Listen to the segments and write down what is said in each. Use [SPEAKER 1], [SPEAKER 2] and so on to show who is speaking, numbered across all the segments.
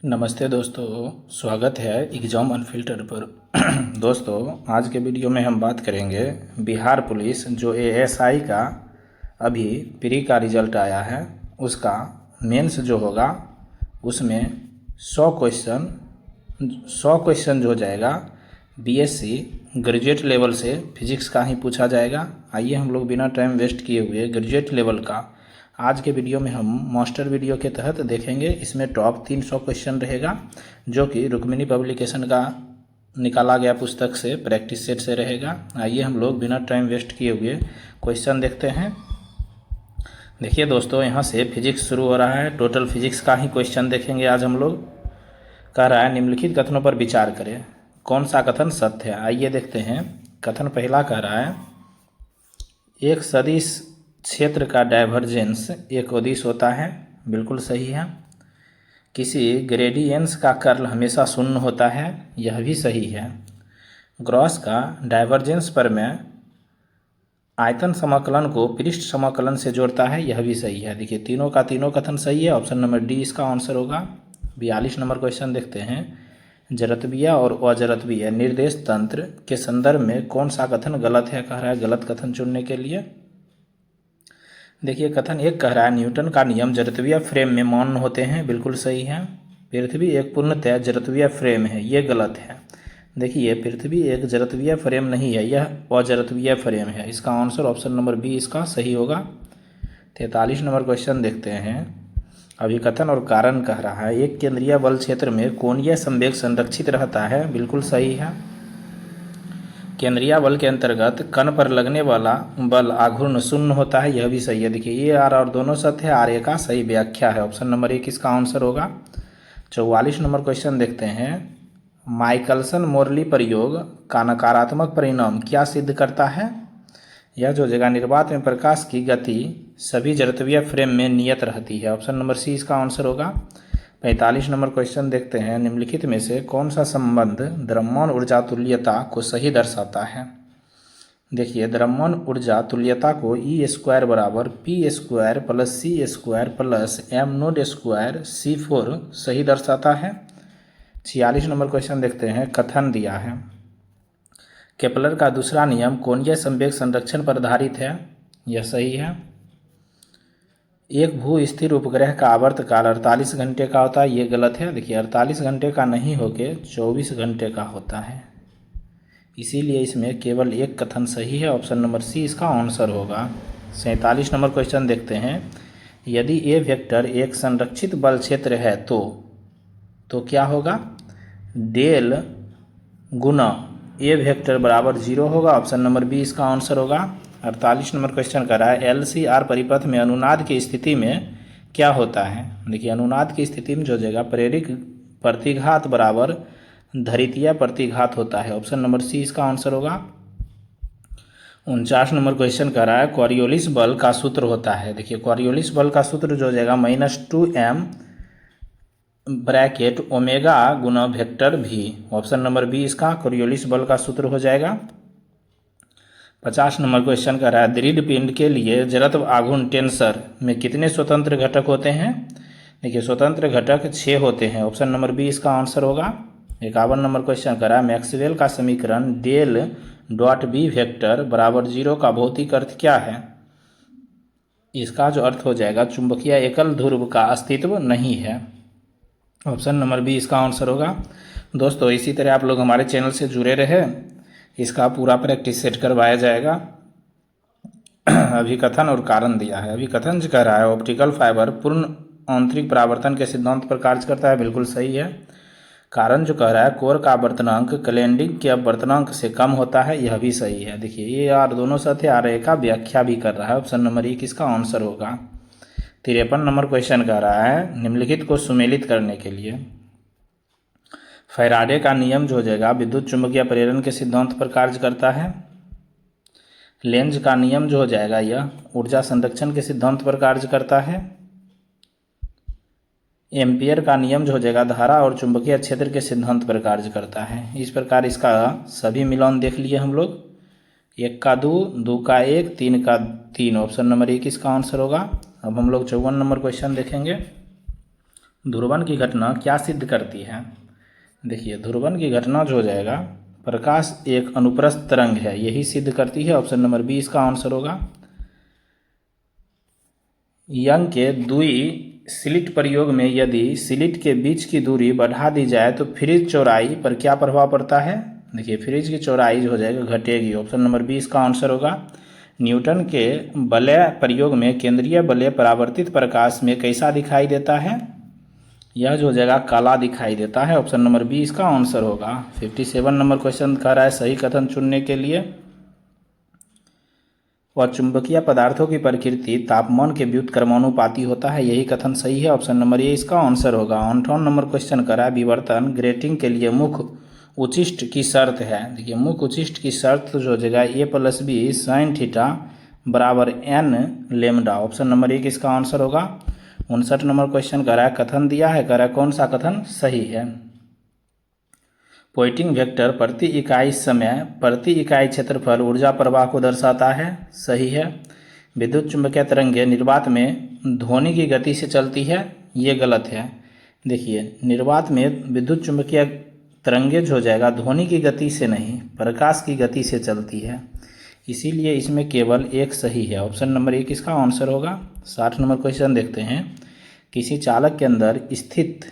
[SPEAKER 1] नमस्ते दोस्तों, स्वागत है एग्ज़ाम अनफिल्टर पर। दोस्तों, आज के वीडियो में हम बात करेंगे बिहार पुलिस जो एएसआई का अभी प्री का रिज़ल्ट आया है, उसका मेंस जो होगा उसमें 100 क्वेश्चन जो हो जाएगा बीएससी ग्रेजुएट लेवल से फिजिक्स का ही पूछा जाएगा। आइए हम लोग बिना टाइम वेस्ट किए हुए ग्रेजुएट लेवल का आज के वीडियो में हम मास्टर वीडियो के तहत देखेंगे। इसमें टॉप 300 क्वेश्चन रहेगा जो कि रुक्मिणी पब्लिकेशन का निकाला गया पुस्तक से प्रैक्टिस सेट से रहेगा। आइए हम लोग बिना टाइम वेस्ट किए हुए क्वेश्चन देखते हैं। देखिए दोस्तों, यहाँ से फिजिक्स शुरू हो रहा है। टोटल फिजिक्स का ही क्वेश्चन देखेंगे आज हम लोग। कह रहा है निम्नलिखित कथनों पर विचार करें, कौन सा कथन सत्य है। आइए देखते हैं। कथन पहला कह रहा है एक सदिश क्षेत्र का डाइवर्जेंस एक अदिश होता है। बिल्कुल सही है। किसी ग्रेडियंस का कर्ल हमेशा शून्य होता है। यह भी सही है। ग्रॉस का डाइवर्जेंस पर में आयतन समाकलन को पृष्ठ समाकलन से जोड़ता है। यह भी सही है। देखिए तीनों का तीनों कथन सही है। ऑप्शन नंबर डी इसका आंसर होगा। 42 नंबर क्वेश्चन देखते हैं। जड़त्वीय और अजड़त्वीय निर्देश तंत्र के संदर्भ में कौन सा कथन गलत है। कह रहा है गलत कथन चुनने के लिए। देखिए कथन एक कह रहा है न्यूटन का नियम जड़त्वीय फ्रेम में मान्य होते हैं। बिल्कुल सही है। पृथ्वी एक पूर्णतः जड़त्वीय फ्रेम है। ये गलत है। देखिए पृथ्वी एक जड़त्वीय फ्रेम नहीं है, यह अजड़त्वीय फ्रेम है। इसका आंसर ऑप्शन नंबर बी इसका सही होगा। 43 नंबर क्वेश्चन देखते हैं। अभिकथन और कारण कह रहा है एक केंद्रीय बल क्षेत्र में कोणीय संवेग संरक्षित रहता है। बिल्कुल सही है। केंद्रीय बल के अंतर्गत कण पर लगने वाला बल आघूर्ण शून्य होता है। यह भी सही है। देखिए ये आर और दोनों सत्य है। आर ए का सही व्याख्या है। ऑप्शन नंबर एक इसका आंसर होगा। 44 नंबर क्वेश्चन देखते हैं। माइकलसन मोरली प्रयोग का नकारात्मक परिणाम क्या सिद्ध करता है। यह जो जगह निर्वात में प्रकाश की गति सभी जड़त्वीय फ्रेम में नियत रहती है। ऑप्शन नंबर सी इसका आंसर होगा। 45 नंबर क्वेश्चन देखते हैं। निम्नलिखित में से कौन सा संबंध द्रव्यमान ऊर्जा तुल्यता को सही दर्शाता है। देखिए द्रव्यमान ऊर्जा तुल्यता को E² बराबर P² plus C² plus m0² C4 सही दर्शाता है। 46 नंबर क्वेश्चन देखते हैं। कथन दिया है केपलर का दूसरा नियम कोणीय संवेग संरक्षण पर आधारित है। यह सही है। एक भू स्थिर उपग्रह का आवर्तकाल 48 घंटे का होता है। ये गलत है। देखिए 48 घंटे का नहीं होके 24 घंटे का होता है। इसीलिए इसमें केवल एक कथन सही है। ऑप्शन नंबर सी इसका आंसर होगा। 47 नंबर क्वेश्चन देखते हैं। यदि ए वेक्टर एक संरक्षित बल क्षेत्र है तो क्या होगा। डेल गुना ए वेक्टर बराबर 0 होगा। ऑप्शन नंबर बी इसका आंसर होगा। 48 नंबर क्वेश्चन कर रहा है LCR परिपथ में अनुनाद की स्थिति में क्या होता है। देखिए अनुनाद की स्थिति में जो जगह प्रेरक प्रतिघात बराबर धरितीय प्रतिघात होता है। ऑप्शन नंबर सी इसका आंसर होगा। 49 नंबर क्वेश्चन कर रहा है कॉरियोलिस बल का सूत्र होता है। देखिए कॉरियोलिस बल का सूत्र जो जगह -2m ब्रैकेट ओमेगा गुना वेक्टर भी। ऑप्शन नंबर बी इसका कॉरियोलिस बल का सूत्र हो जाएगा। 50 नंबर क्वेश्चन कर रहा है दृढ़ पिंड के लिए जड़त्व आघूर्ण टेंसर में कितने स्वतंत्र घटक होते हैं। देखिए स्वतंत्र घटक 6 होते हैं। ऑप्शन नंबर बी इसका आंसर होगा। 51 नंबर क्वेश्चन कर रहा है मैक्सवेल का समीकरण डेल डॉट बी वेक्टर बराबर 0 का भौतिक अर्थ क्या है। इसका जो अर्थ हो जाएगा चुंबकीय एकल ध्रुव का अस्तित्व नहीं है। ऑप्शन नंबर बी इसका आंसर होगा। दोस्तों इसी तरह आप लोग हमारे चैनल से जुड़े रहे। इसका पूरा प्रैक्टिस सेट करवाया जाएगा। अभिकथन और कारण दिया है। अभिकथन जो कह रहा है ऑप्टिकल फाइबर पूर्ण आंतरिक परावर्तन के सिद्धांत पर कार्य करता है। बिल्कुल सही है। कारण जो कह रहा है कोर का अपवर्तनांक क्लैंडिंग के अपवर्तनांक से कम होता है। यह भी सही है। देखिए ये आर दोनों सत्य आर ए का व्याख्या भी कर रहा है। ऑप्शन नंबर एक इसका आंसर होगा। 53 नंबर क्वेश्चन कह रहा है निम्नलिखित को सुमेलित करने के लिए फैराडे का नियम जो हो जाएगा विद्युत चुंबकीय प्रेरण के सिद्धांत पर कार्य करता है। लेंज का नियम जो हो जाएगा यह ऊर्जा संरक्षण के सिद्धांत पर कार्य करता है। एम्पियर का नियम जो हो जाएगा धारा और चुंबकीय क्षेत्र के सिद्धांत पर कार्य करता है। इस प्रकार इसका सभी मिलान देख लिए हम लोग। 1 का 2, 2 का 1, 3 का 3। ऑप्शन नंबर 1 इसका आंसर होगा। अब हम लोग 54 नंबर क्वेश्चन देखेंगे। ध्रुवण की घटना क्या सिद्ध करती है? देखिए, ध्रुवण की घटना जो हो जाएगा, प्रकाश एक अनुप्रस्थ तरंग है, यही सिद्ध करती है। ऑप्शन नंबर बी इसका आंसर होगा। यंग के द्वि स्लिट प्रयोग में यदि स्लिट के बीच की दूरी बढ़ा दी जाए तो फ्रिज चौड़ाई पर क्या प्रभाव पड़ता है? देखिए, फ्रिज की चौड़ाई जो हो जाएगा घटेगी। ऑप्शन नंबर बी इसका आंसर होगा। न्यूटन के वलय प्रयोग में केंद्रीय वलय परावर्तित प्रकाश में कैसा दिखाई देता है? यह जो हो जाएगा काला दिखाई देता है। ऑप्शन नंबर बी इसका आंसर होगा। 57 नंबर क्वेश्चन कह रहा है सही कथन चुनने के लिए। वह चुंबकीय पदार्थों की प्रकृति तापमान के व्युत्क्रमानुपाती होता है, यही कथन सही है। ऑप्शन नंबर ए इसका आंसर होगा। 58 नंबर क्वेश्चन करा है विवर्तन ग्रेटिंग के लिए मुख्य उचिष्ट की शर्त है। देखिए, मुख्य उचिष्ट की शर्त जो हो जाएगा A plus B sine theta बराबर N lambda. Option number A किसका आंसर होगा। 59 नंबर क्वेश्चन करा है कथन दिया है, करा कौन सा कथन सही है? पॉइंटिंग वेक्टर प्रति इकाई समय प्रति इकाई क्षेत्रफल ऊर्जा प्रवाह को दर्शाता है, सही है। विद्युत चुंबकीय तरंगें निर्वात में ध्वनि की गति से चलती है, ये गलत है। देखिए, निर्वात में विद्युत चुंबकीय तरंगें जो हो जाएगा ध्वनि की गति से नहीं, प्रकाश की गति से चलती है, इसीलिए इसमें केवल एक सही है। ऑप्शन नंबर एक इसका आंसर होगा। 60 नंबर क्वेश्चन देखते हैं। किसी चालक के अंदर स्थित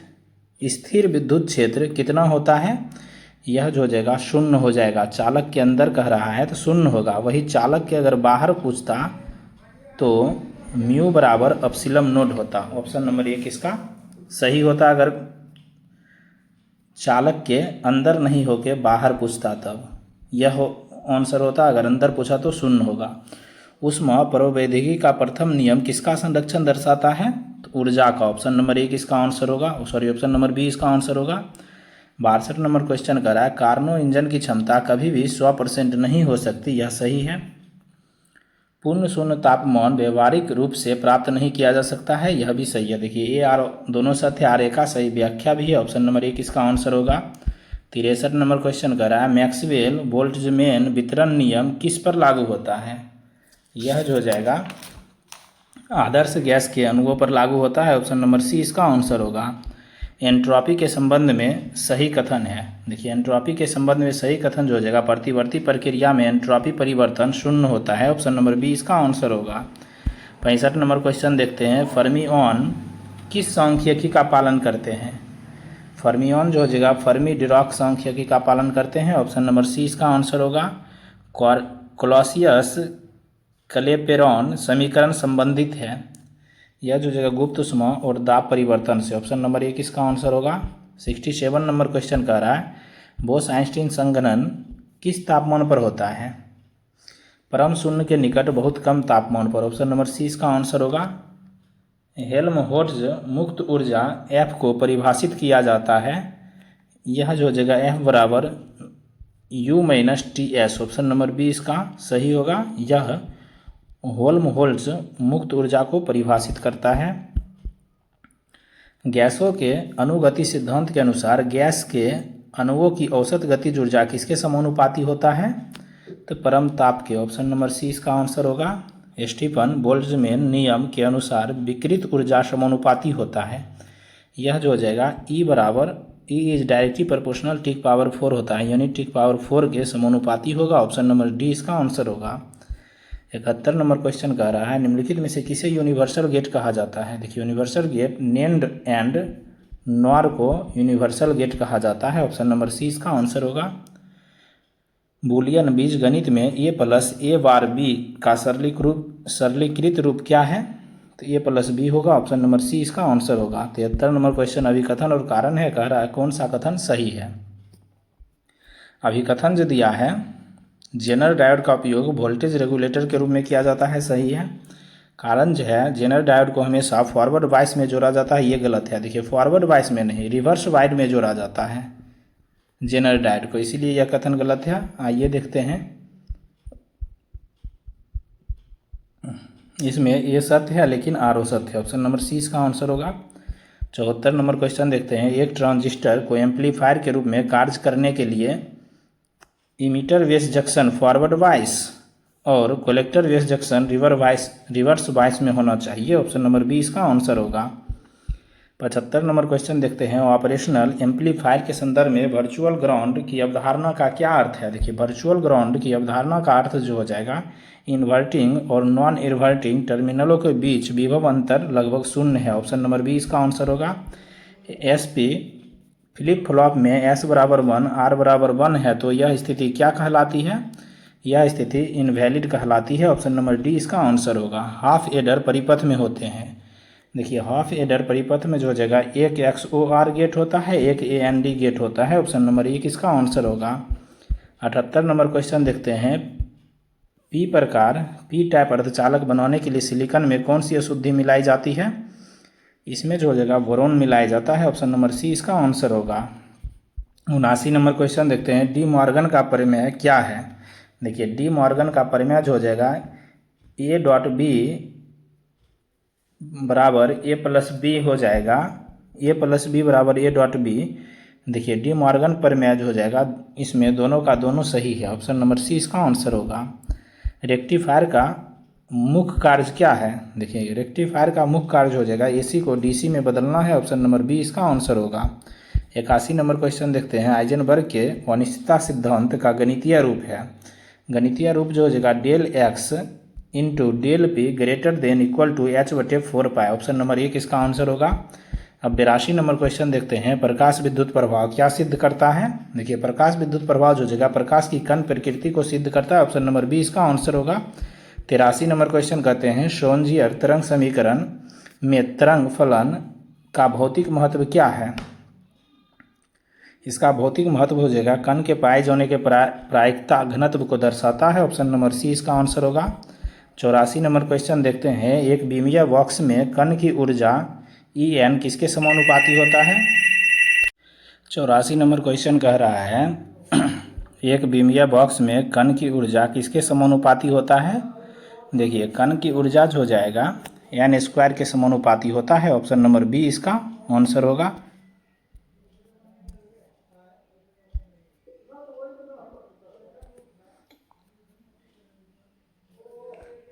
[SPEAKER 1] स्थिर विद्युत क्षेत्र कितना होता है? यह जो हो जाएगा शून्य हो जाएगा। चालक के अंदर कह रहा है तो शून्य होगा। वही चालक के अगर बाहर पूछता तो म्यू बराबर एप्सिलॉन नोट होता। ऑप्शन नंबर एक इसका सही होता। अगर चालक के अंदर नहीं होके बाहर पूछता तब यह आंसर होता। अगर अंदर पूछा तो शून्य होगा। ऊष्मा प्रवैधिकी का प्रथम नियम किसका संरक्षण दर्शाता है? तो ऊर्जा का। ऑप्शन नंबर एक इसका आंसर होगा। ऑप्शन नंबर बी इसका आंसर होगा। 62 नंबर क्वेश्चन करा है कार्नो इंजन की क्षमता कभी भी 100% नहीं हो सकती, यह सही है। पूर्ण शून्य तापमान व्यवहारिक रूप से प्राप्त नहीं किया जा सकता है, यह भी सही है। देखिए, ए आर दोनों सत्य, आर ए का सही व्याख्या भी है। ऑप्शन नंबर एक इसका आंसर होगा। 63 नंबर क्वेश्चन करा है मैक्सवेल बोल्ट्जमैन वितरण नियम किस पर लागू होता है? यह जो हो जाएगा आदर्श गैस के अणुओं पर लागू होता है। ऑप्शन नंबर सी इसका आंसर होगा। एंट्रोपी के संबंध में सही कथन है। देखिए, एंट्रोपी के संबंध में सही कथन जो हो जाएगा प्रतिवर्ती प्रक्रिया में एंट्रोपी परिवर्तन शून्य होता है। ऑप्शन नंबर बी इसका आंसर होगा। 65 नंबर क्वेश्चन देखते हैं। फर्मिऑन किस सांख्यिकी का पालन करते हैं? फर्मिऑन जो हो जाएगा फर्मी डिरॉक सांख्यिकी का पालन करते हैं। ऑप्शन नंबर सी इसका आंसर होगा। क्लॉसियस क्लेपेरॉन समीकरण संबंधित है, यह जो जगह गुप्त ऊष्मा और दाब परिवर्तन से। ऑप्शन नंबर एक इसका आंसर होगा। 67 नंबर क्वेश्चन कह रहा है बोस आइंस्टीन संघनन किस तापमान पर होता है? परम शून्य के निकट बहुत कम तापमान पर। ऑप्शन नंबर सी इसका आंसर होगा। हेल्महोल्ट्ज मुक्त ऊर्जा एफ को परिभाषित किया जाता है, यह जो जगह एफ बराबर U minus T S. Option number B इसका सही होगा। यह हेल्महोल्ट्ज मुक्त ऊर्जा को परिभाषित करता है। गैसों के अनुगति सिद्धांत के अनुसार गैस के अणुओं की औसत गतिज ऊर्जा किसके समानुपाती होता है? तो परम ताप के। ऑप्शन नंबर सी इसका आंसर होगा। स्टीफन बोल्ट्जमैन नियम के अनुसार विकृत ऊर्जा समानुपाती होता है, यह जो हो जाएगा ई बराबर E is directly proportional T power 4 होता है, यानी टी पावर 4 के समानुपाती होगा। ऑप्शन नंबर डी इसका आंसर होगा। 71 नंबर क्वेश्चन कह रहा है निम्नलिखित में से किसे यूनिवर्सल गेट कहा जाता है? देखिए, universal gate NAND and NOR को यूनिवर्सल गेट कहा जाता है। ऑप्शन नंबर सी इसका आंसर होगा। बूलियन बीजगणित में ए प्लस ए बार बी का सरलीकृत रूप क्या है? तो ए प्लस बी होगा। ऑप्शन नंबर सी इसका आंसर होगा। 73 नंबर क्वेश्चन अभिकथन और कारण है, कह रहा है कौन सा कथन सही है? अभिकथन जो दिया है जेनर डायोड का उपयोग वोल्टेज रेगुलेटर के रूप में किया जाता है, सही है। कारण जो है जेनर डायोड को हमेशा फॉरवर्ड बायस में जोड़ा जाता है, ये गलत है। देखिए, फॉरवर्ड बायस में नहीं रिवर्स वाइड में जोड़ा जाता है जेनर डायोड को, इसीलिए यह कथन गलत है। आइए देखते हैं इसमें ये सत्य है लेकिन आर ओ सत्य है। ऑप्शन नंबर सी इसका आंसर होगा। 74 नंबर क्वेश्चन देखते हैं। एक ट्रांजिस्टर को एम्पलीफायर के रूप में कार्य करने के लिए emitter base junction forward bias और collector base junction reverse bias में होना चाहिए। ऑप्शन नंबर बी इसका आंसर होगा। 75 नंबर क्वेश्चन देखते हैं। ऑपरेशनल एम्पलीफायर के संदर्भ में वर्चुअल ग्राउंड की अवधारणा का क्या अर्थ है। देखिए वर्चुअल ग्राउंड की अवधारणा का अर्थ जो हो जाएगा, इन्वर्टिंग और नॉन इन्वर्टिंग टर्मिनलों के बीच विभव अंतर लगभग शून्य है। ऑप्शन नंबर बी इसका आंसर होगा। SP फ्लिप फ्लॉप में S बराबर 1 R बराबर 1 है तो यह स्थिति क्या कहलाती है, यह स्थिति इनवैलिड कहलाती है। ऑप्शन नंबर डी इसका आंसर होगा। हाफ एडर परिपथ में होते हैं। देखिए हाफ एडर परिपथ में जो हो जाएगा, एक XOR गेट होता है, एक AND गेट होता है। ऑप्शन नंबर एक इसका आंसर होगा। 78 नंबर क्वेश्चन देखते हैं। P टाइप अर्धचालक बनाने के लिए सिलिकॉन में कौन सी अशुद्धि मिलाई जाती है। इसमें जो हो जाएगा बोरोन मिलाया जाता है। ऑप्शन नंबर सी इसका आंसर होगा। 79 नंबर क्वेश्चन देखते हैं। डी मॉर्गन का प्रमेय क्या है। देखिए डी मॉर्गन का प्रमेय जो हो जाएगा, A.B बराबर A+B हो जाएगा। A+B बराबर A.B। देखिए डी मॉर्गन प्रमेय जो हो जाएगा, इसमें दोनों का दोनों सही है। ऑप्शन नंबर सी इसका आंसर होगा। रेक्टिफायर का मुख्य कार्य क्या है। देखिए रेक्टिफायर का मुख्य कार्य हो जाएगा AC को DC में बदलना है। ऑप्शन नंबर बी इसका आंसर होगा। 81 नंबर क्वेश्चन देखते हैं। हाइजेनबर्ग के अनिश्चितता सिद्धांत का गणितीय रूप है। गणितीय रूप जो हो जाएगा, del X into del P greater than equal to H/4 पाई। ऑप्शन नंबर एक इसका आंसर होगा। अब 82 नंबर क्वेश्चन देखते हैं। प्रकाश विद्युत प्रभाव क्या सिद्ध करता है। देखिए प्रकाश विद्युत प्रभाव जो हो जाएगा, प्रकाश की कण प्रकृति को सिद्ध करता है। ऑप्शन नंबर बी इसका आंसर होगा। 83 नंबर क्वेश्चन कहते हैं। श्रोडिंगर तरंग समीकरण में तरंग फलन का भौतिक महत्व क्या है। इसका भौतिक महत्व हो जाएगा, कण के पाए जाने के प्रायिकता घनत्व को दर्शाता है। ऑप्शन नंबर सी इसका आंसर होगा। 84 नंबर क्वेश्चन देखते हैं। एक बीमीय बॉक्स में कण की ऊर्जा En किसके समानुपाती होता है। 84 नंबर क्वेश्चन कह रहा है, एक बीमीय बॉक्स में कण की ऊर्जा किसके समानुपाती होता है। देखिए कण की ऊर्जा जो हो जाएगा n² के समानुपाती होता है। ऑप्शन नंबर बी इसका आंसर होगा।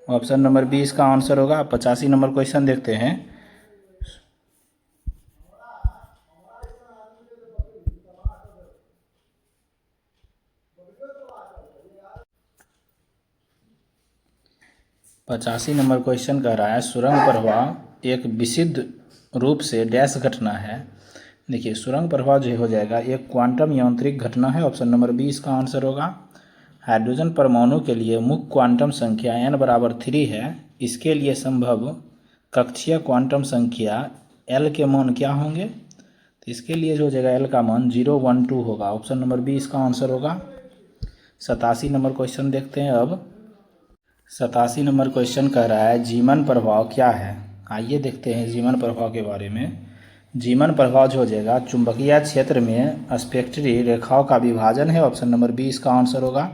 [SPEAKER 1] ऑप्शन नंबर बी इसका आंसर होगा। 85 नंबर क्वेश्चन देखते हैं। पचासी नंबर क्वेश्चन कह रहा है, सुरंग प्रवाह एक विशुद्ध रूप से डैश घटना है। देखिए सुरंग प्रवाह जो हो जाएगा, एक क्वांटम यांत्रिक घटना है। ऑप्शन नंबर बी इसका आंसर होगा। हाइड्रोजन परमाणु के लिए मुख्य क्वांटम संख्या n बराबर 3 है। इसके लिए संभव कक्षीय क्वांटम संख्या L के मान क्या होंगे। तो इसके लिए जो हो जाएगा L का मान 0, 1, 2 होगा। ऑप्शन नंबर बी इसका आंसर होगा। 87 नंबर क्वेश्चन देखते हैं। अब 87 नंबर क्वेश्चन कह रहा है, जीवन प्रभाव क्या है। आइए देखते हैं जीवन प्रभाव के बारे में। जीवन प्रभाव जो हो जाएगा, चुंबकीय क्षेत्र में स्पेक्ट्री रेखाओं का विभाजन है। ऑप्शन नंबर बी इसका आंसर होगा।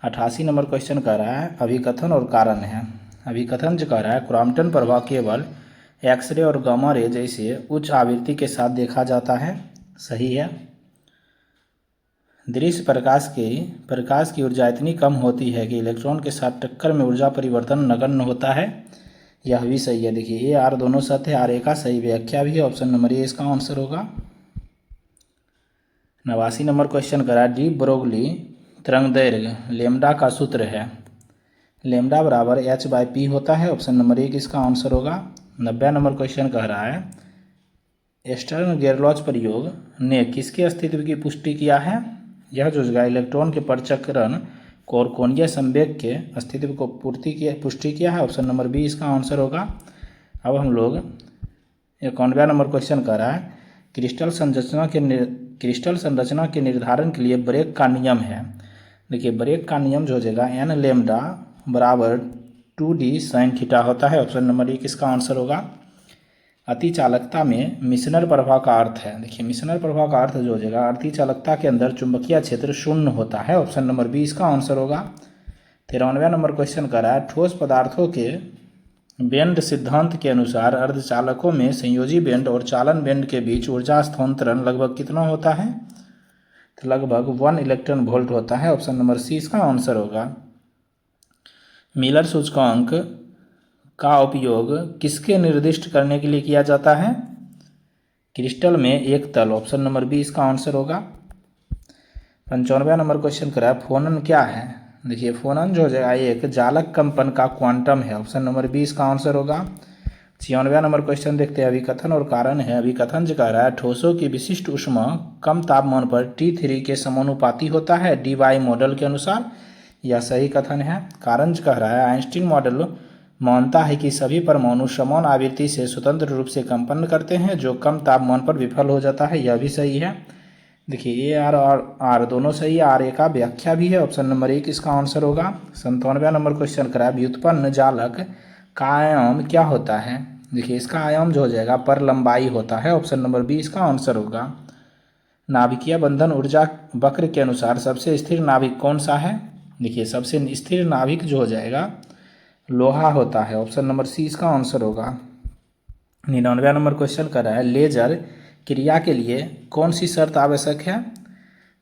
[SPEAKER 1] 88 नंबर क्वेश्चन कह रहा है, अभिकथन और कारण है। अभिकथन जो कह रहा है, क्रॉम्पटन प्रभाव केवल एक्सरे और गामा रे जैसे उच्च आवृत्ति के साथ देखा जाता है। सही है। दृश्य प्रकाश की ऊर्जा इतनी कम होती है कि इलेक्ट्रॉन के साथ टक्कर में ऊर्जा परिवर्तन नगण्य होता है। यह भी सही है। देखिए A R दोनों सत्य है, RA का सही व्याख्या भी है। ऑप्शन नंबर ए इसका आंसर होगा। 89 नंबर क्वेश्चन करा, डी ब्रोगली तरंग दैर्घ्य लेमडा का सूत्र है। लेमडा बराबर H/P होता है। ऑप्शन नंबर एक इसका आंसर होगा। 90 नंबर क्वेश्चन कह रहा है, स्टर्न गेरलॉच प्रयोग ने किसके अस्तित्व की पुष्टि किया है। यह जो जगह इलेक्ट्रॉन के परचक्रण और कोणीय संवेग के अस्तित्व को पुष्टि किया है। ऑप्शन नंबर बी इसका आंसर होगा। अब हम लोग 91 नंबर क्वेश्चन कर रहा है, क्रिस्टल संरचना के निर्धारण के लिए ब्रेक का नियम है। देखिए ब्रेक का नियम जो हो जाएगा, n लेमडा बराबर 2d sin थीटा होता है। ऑप्शन नंबर एक इसका आंसर होगा। अतिचालकता में मिशनर प्रभाव का अर्थ है। देखिए मिशनर प्रभाव का अर्थ जो हो जाएगा, अतिचालकता के अंदर चुंबकीय क्षेत्र शून्य होता है। ऑप्शन नंबर बी इसका आंसर होगा। 93 नंबर क्वेश्चन कर रहा है, ठोस पदार्थों के बेंड सिद्धांत के अनुसार अर्धचालकों में संयोजी बेंड और चालन बेंड के बीच ऊर्जा स्थानांतरण लगभग कितना होता है। तो लगभग 1 इलेक्ट्रॉन वोल्ट होता है। ऑप्शन नंबर सी इसका आंसर होगा। मिलर सूचकांक का उपयोग किसके निर्दिष्ट करने के लिए किया जाता है। क्रिस्टल में एक तल, ऑप्शन नंबर बी इसका आंसर होगा। 95वां नंबर क्वेश्चन करा है फोनन क्या है। देखिए फोनन जो हो जाएगा एक जालक कंपन का क्वांटम है, ऑप्शन नंबर बी इसका आंसर होगा। 96वां नंबर क्वेश्चन देखते हैं अभिकथन और कारण है। अभिकथन जो कह रहा है ठोसों की विशिष्ट ऊष्मा कम तापमान पर T3 के समानुपाती होता है DY मॉडल के अनुसार, यह सही कथन है। कारण कह रहा है आइंस्टीन मॉडल मानता है कि सभी परमाणु समान आवृत्ति से स्वतंत्र रूप से कंपन करते हैं जो कम तापमान पर विफल हो जाता है, यह भी सही है। देखिए ए आर और आर दोनों सही है, आर ए का व्याख्या भी है, ऑप्शन नंबर एक इसका आंसर होगा। 97वां नंबर क्वेश्चन करा है व्युत्पन्न जालक का आयाम क्या होता है। देखिए इसका आयाम जो हो जाएगा पर लंबाई होता है, ऑप्शन नंबर बी इसका आंसर होगा। नाभिकीय बंधन ऊर्जा वक्र के अनुसार सबसे स्थिर नाभिक कौन सा है। देखिए सबसे स्थिर नाभिक जो हो जाएगा लोहा होता है, ऑप्शन नंबर सी इसका आंसर होगा। 99वां नंबर क्वेश्चन कर रहा है लेजर क्रिया के लिए कौन सी शर्त आवश्यक है।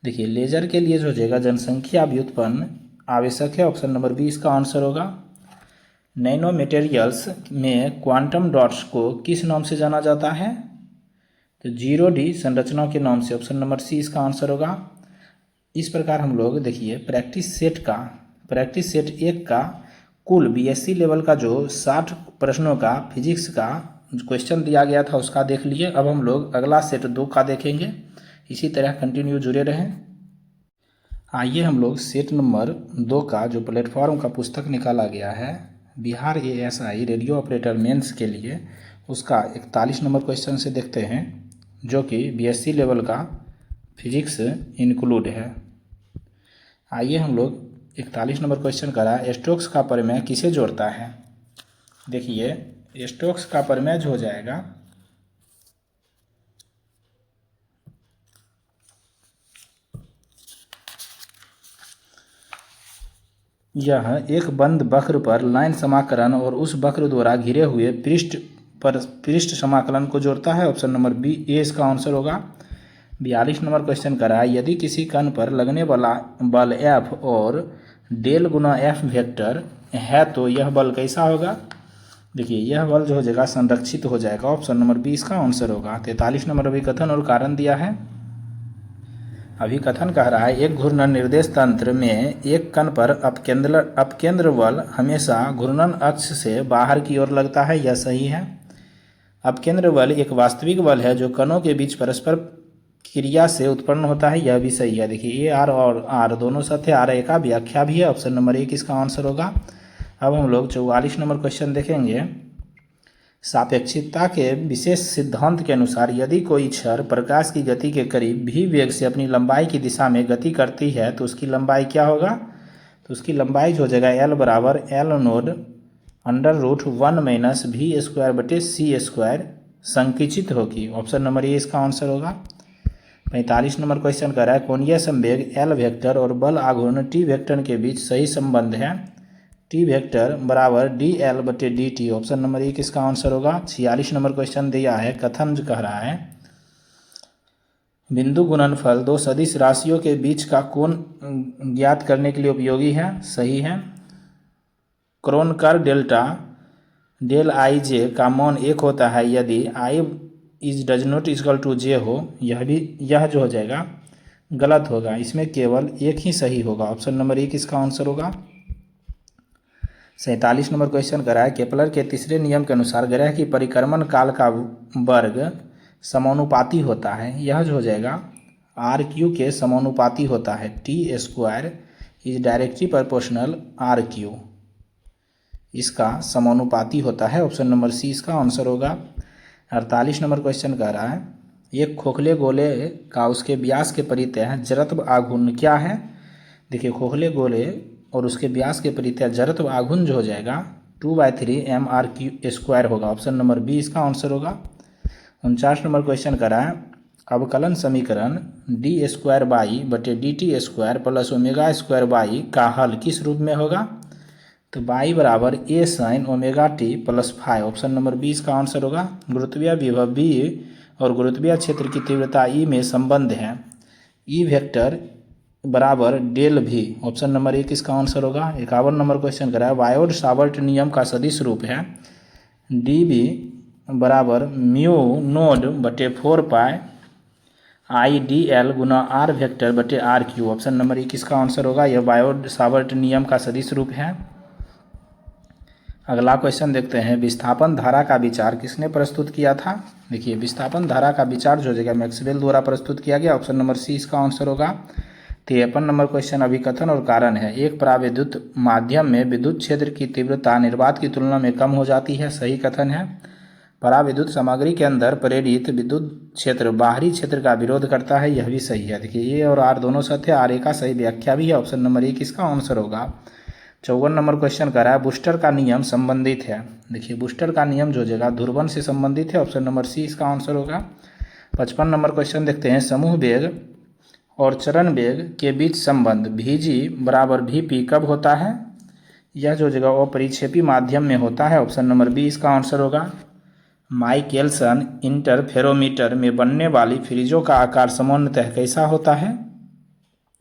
[SPEAKER 1] देखिए लेजर के लिए जो हो जाएगा जनसंख्या व्युत्पन्न आवश्यक है, ऑप्शन नंबर बी इसका आंसर होगा। नैनो मटेरियल्स में क्वांटम डॉट्स को किस नाम से जाना जाता है, तो 0D संरचना के नाम से, ऑप्शन नंबर सी इसका आंसर होगा। इस प्रकार हम लोग देखिए प्रैक्टिस सेट 1 का कुल BSc लेवल का जो 60 प्रश्नों का फिजिक्स का क्वेश्चन दिया गया था उसका देख लिए। अब हम लोग अगला सेट 2 का देखेंगे, इसी तरह कंटिन्यू जुड़े रहें। आइए हम लोग सेट नंबर 2 का जो प्लेटफॉर्म का पुस्तक निकाला गया है Bihar ASI radio operator mains के लिए, उसका 41 नंबर क्वेश्चन से देखते हैं जो कि BSc लेवल का फिजिक्स इंक्लूड है। आइए हम लोग 41 नंबर क्वेश्चन करा स्टोक्स का प्रमेय किसे जोड़ता है। देखिए स्टोक्स का प्रमेय जो हो जाएगा यह एक बंद वक्र पर लाइन समाकलन और उस वक्र द्वारा घिरे हुए पृष्ठ समाकलन को जोड़ता है, ऑप्शन नंबर बी ए इसका आंसर होगा। 42 नंबर क्वेश्चन करा यदि किसी कण पर लगने वाला बल F और डेल गुना F वेक्टर है तो यह बल कैसा होगा। देखिए यह बल जो हो जाएगा संरक्षित हो जाएगा, ऑप्शन नंबर बी इसका आंसर होगा। 43 नंबर अभिकथन और कारण दिया है। अभिकथन कह रहा है एक घूर्णन निर्देश तंत्र में एक कण पर अपकेंद्र बल हमेशा घूर्णन अक्ष से बाहर की ओर लगता है, यह सही है। अपकेंद्र बल एक वास्तविक बल है जो कणों के बीच परस्पर क्रिया से उत्पन्न होता है, यह भी सही है। देखिए ए आर और आर दोनों सत्य, आर ए का व्याख्या भी है, ऑप्शन नंबर एक इसका आंसर होगा। अब हम लोग 44 नंबर क्वेश्चन देखेंगे। सापेक्षिकता के विशेष सिद्धांत के अनुसार यदि कोई छड़ प्रकाश की गति के करीब भी वेग से अपनी लंबाई की दिशा में गति करती है तो उसकी लंबाई क्या होगा। तो उसकी लंबाई जो हो जाएगा L बराबर L नोड √1 - v² संकुचित होगी, ऑप्शन नंबर ए इसका आंसर होगा। 45 नंबर क्वेश्चन कर रहा है कोणीय संवेग L वेक्टर और बल आघूर्ण T वेक्टर के बीच सही संबंध है, T वेक्टर बराबर dL/dt, ऑप्शन नंबर एक इसका आंसर होगा। 46 नंबर क्वेश्चन दिया है कथन जो कह रहा है बिंदु गुणनफल दो सदिश राशियों के बीच का कोण ज्ञात करने के लिए उपयोगी है, सही है। क्रोनकर डेल्टा डेल IJ का मान 1 होता है यदि I does not equal to J हो, यह जो हो जाएगा गलत होगा, इसमें केवल एक ही सही होगा, ऑप्शन नंबर एक इसका आंसर होगा। 47 नंबर क्वेश्चन करा है केपलर के तीसरे नियम के अनुसार ग्रह की परिक्रमण काल का वर्ग समानुपाती होता है, यह जो हो जाएगा RQ के समानुपाती होता है, T² is directly proportional RQ, इसका समानुपाती होता है, ऑप्शन नंबर सी इसका आंसर होगा। 48 नंबर क्वेश्चन कह रहा है एक खोखले गोले का उसके व्यास के परितः जड़त्व आघूर्ण क्या है। देखिए खोखले गोले और उसके व्यास के परितः जड़त्व आघूर्ण जो हो जाएगा 2/3 mr² होगा, ऑप्शन नंबर बी इसका आंसर होगा। 49 नंबर क्वेश्चन करा है अवकलन समीकरण d² dt² प्लस ω² का हल किस रूप में होगा। तो y बराबर a sin ω_t + φ, option number 20 का आंसर होगा। गुरुत्वीय विभव v और गुरुत्वीय क्षेत्र की तीव्रता E में संबंध है, E वेक्टर बराबर डेल v, ऑप्शन नंबर 1 इसका आंसर होगा। 51 नंबर क्वेश्चन करा है वायोड सावर्ट नियम का सदिश रूप है dv बराबर म्यू नोड बटे 4 पाई आई डी एल गुना आर वेक्टर बटे आर क्यू। ऑप्शन नंबर 1 इसका आंसर होगा। यह बायोट सावर्ट नियम का सदिश रूप है। अगला क्वेश्चन देखते हैं, विस्थापन धारा का विचार किसने प्रस्तुत किया था। देखिए, विस्थापन धारा का विचार जो जगह मैक्सवेल द्वारा प्रस्तुत किया गया। ऑप्शन नंबर सी इसका आंसर होगा। 53 नंबर क्वेश्चन, अभिकथन और कारण है। एक पराविद्युत माध्यम में विद्युत क्षेत्र की तीव्रता निर्वात की तुलना में कम हो जाती है। सही कथन है। पराविद्युत सामग्री के अंदर प्रेरित विद्युत क्षेत्र बाहरी क्षेत्र का विरोध करता है। यह भी सही है। देखिए, ए और आर दोनों सत्य है। आर ए का सही व्याख्या भी है। ऑप्शन नंबर 1 इसका आंसर होगा। 54 नंबर क्वेश्चन कर रहा है, बूस्टर का नियम संबंधित है। देखिए, बूस्टर का नियम जो जगह ध्रुवन से संबंधित है। ऑप्शन नंबर सी इसका आंसर होगा। 55 नंबर क्वेश्चन देखते हैं, समूह वेग और चरण वेग के बीच संबंध Vg बराबर Vp कब होता है। यह जो जगह अपरिक्षेपी माध्यम में होता है। ऑप्शन नंबर बी इसका आंसर होगा। माइकेलसन इंटरफेरोमीटर में बनने वाली फ्रिजों का आकार सामान्यतः कैसा होता है।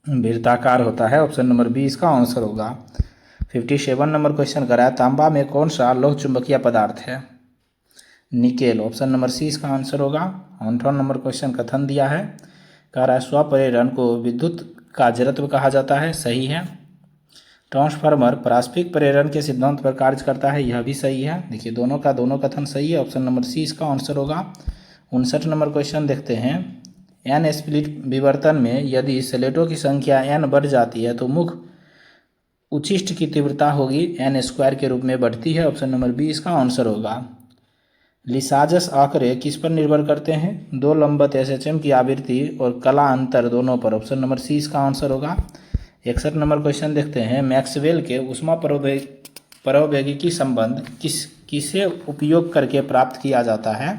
[SPEAKER 1] वृत्ताकार होता है। ऑप्शन नंबर बी इसका आंसर होगा। 57 नंबर क्वेश्चन करा है, तांबा में कौन सा लौह चुंबकीय पदार्थ है। निकेल। ऑप्शन नंबर सी इसका आंसर होगा। 58 नंबर क्वेश्चन कथन दिया है, कह रहा है स्वप्रेरण को विद्युत का जड़त्व कहा जाता है। सही है। ट्रांसफार्मर पारस्परिक प्रेरण के सिद्धांत पर कार्य करता है। यह भी सही है। देखिए, दोनों का दोनों कथन सही है। ऑप्शन नंबर सी इसका आंसर होगा। 59 नंबर क्वेश्चन देखते हैं, एन स्प्लिट विवर्तन में यदि स्लेटों की संख्या n बढ़ जाती है तो मुख्य उच्छिष्ट की तीव्रता होगी n² के रूप में बढ़ती है। ऑप्शन नंबर बी इसका आंसर होगा। लिसाजस आंकड़े किस पर निर्भर करते हैं। दो लंबवत SHM की आवृत्ति और कला अंतर दोनों पर। ऑप्शन नंबर सी इसका आंसर होगा। 61 नंबर क्वेश्चन देखते हैं, मैक्सवेल के ऊष्मा प्रौद्योगिकी संबंध किसे उपयोग करके प्राप्त किया जाता है।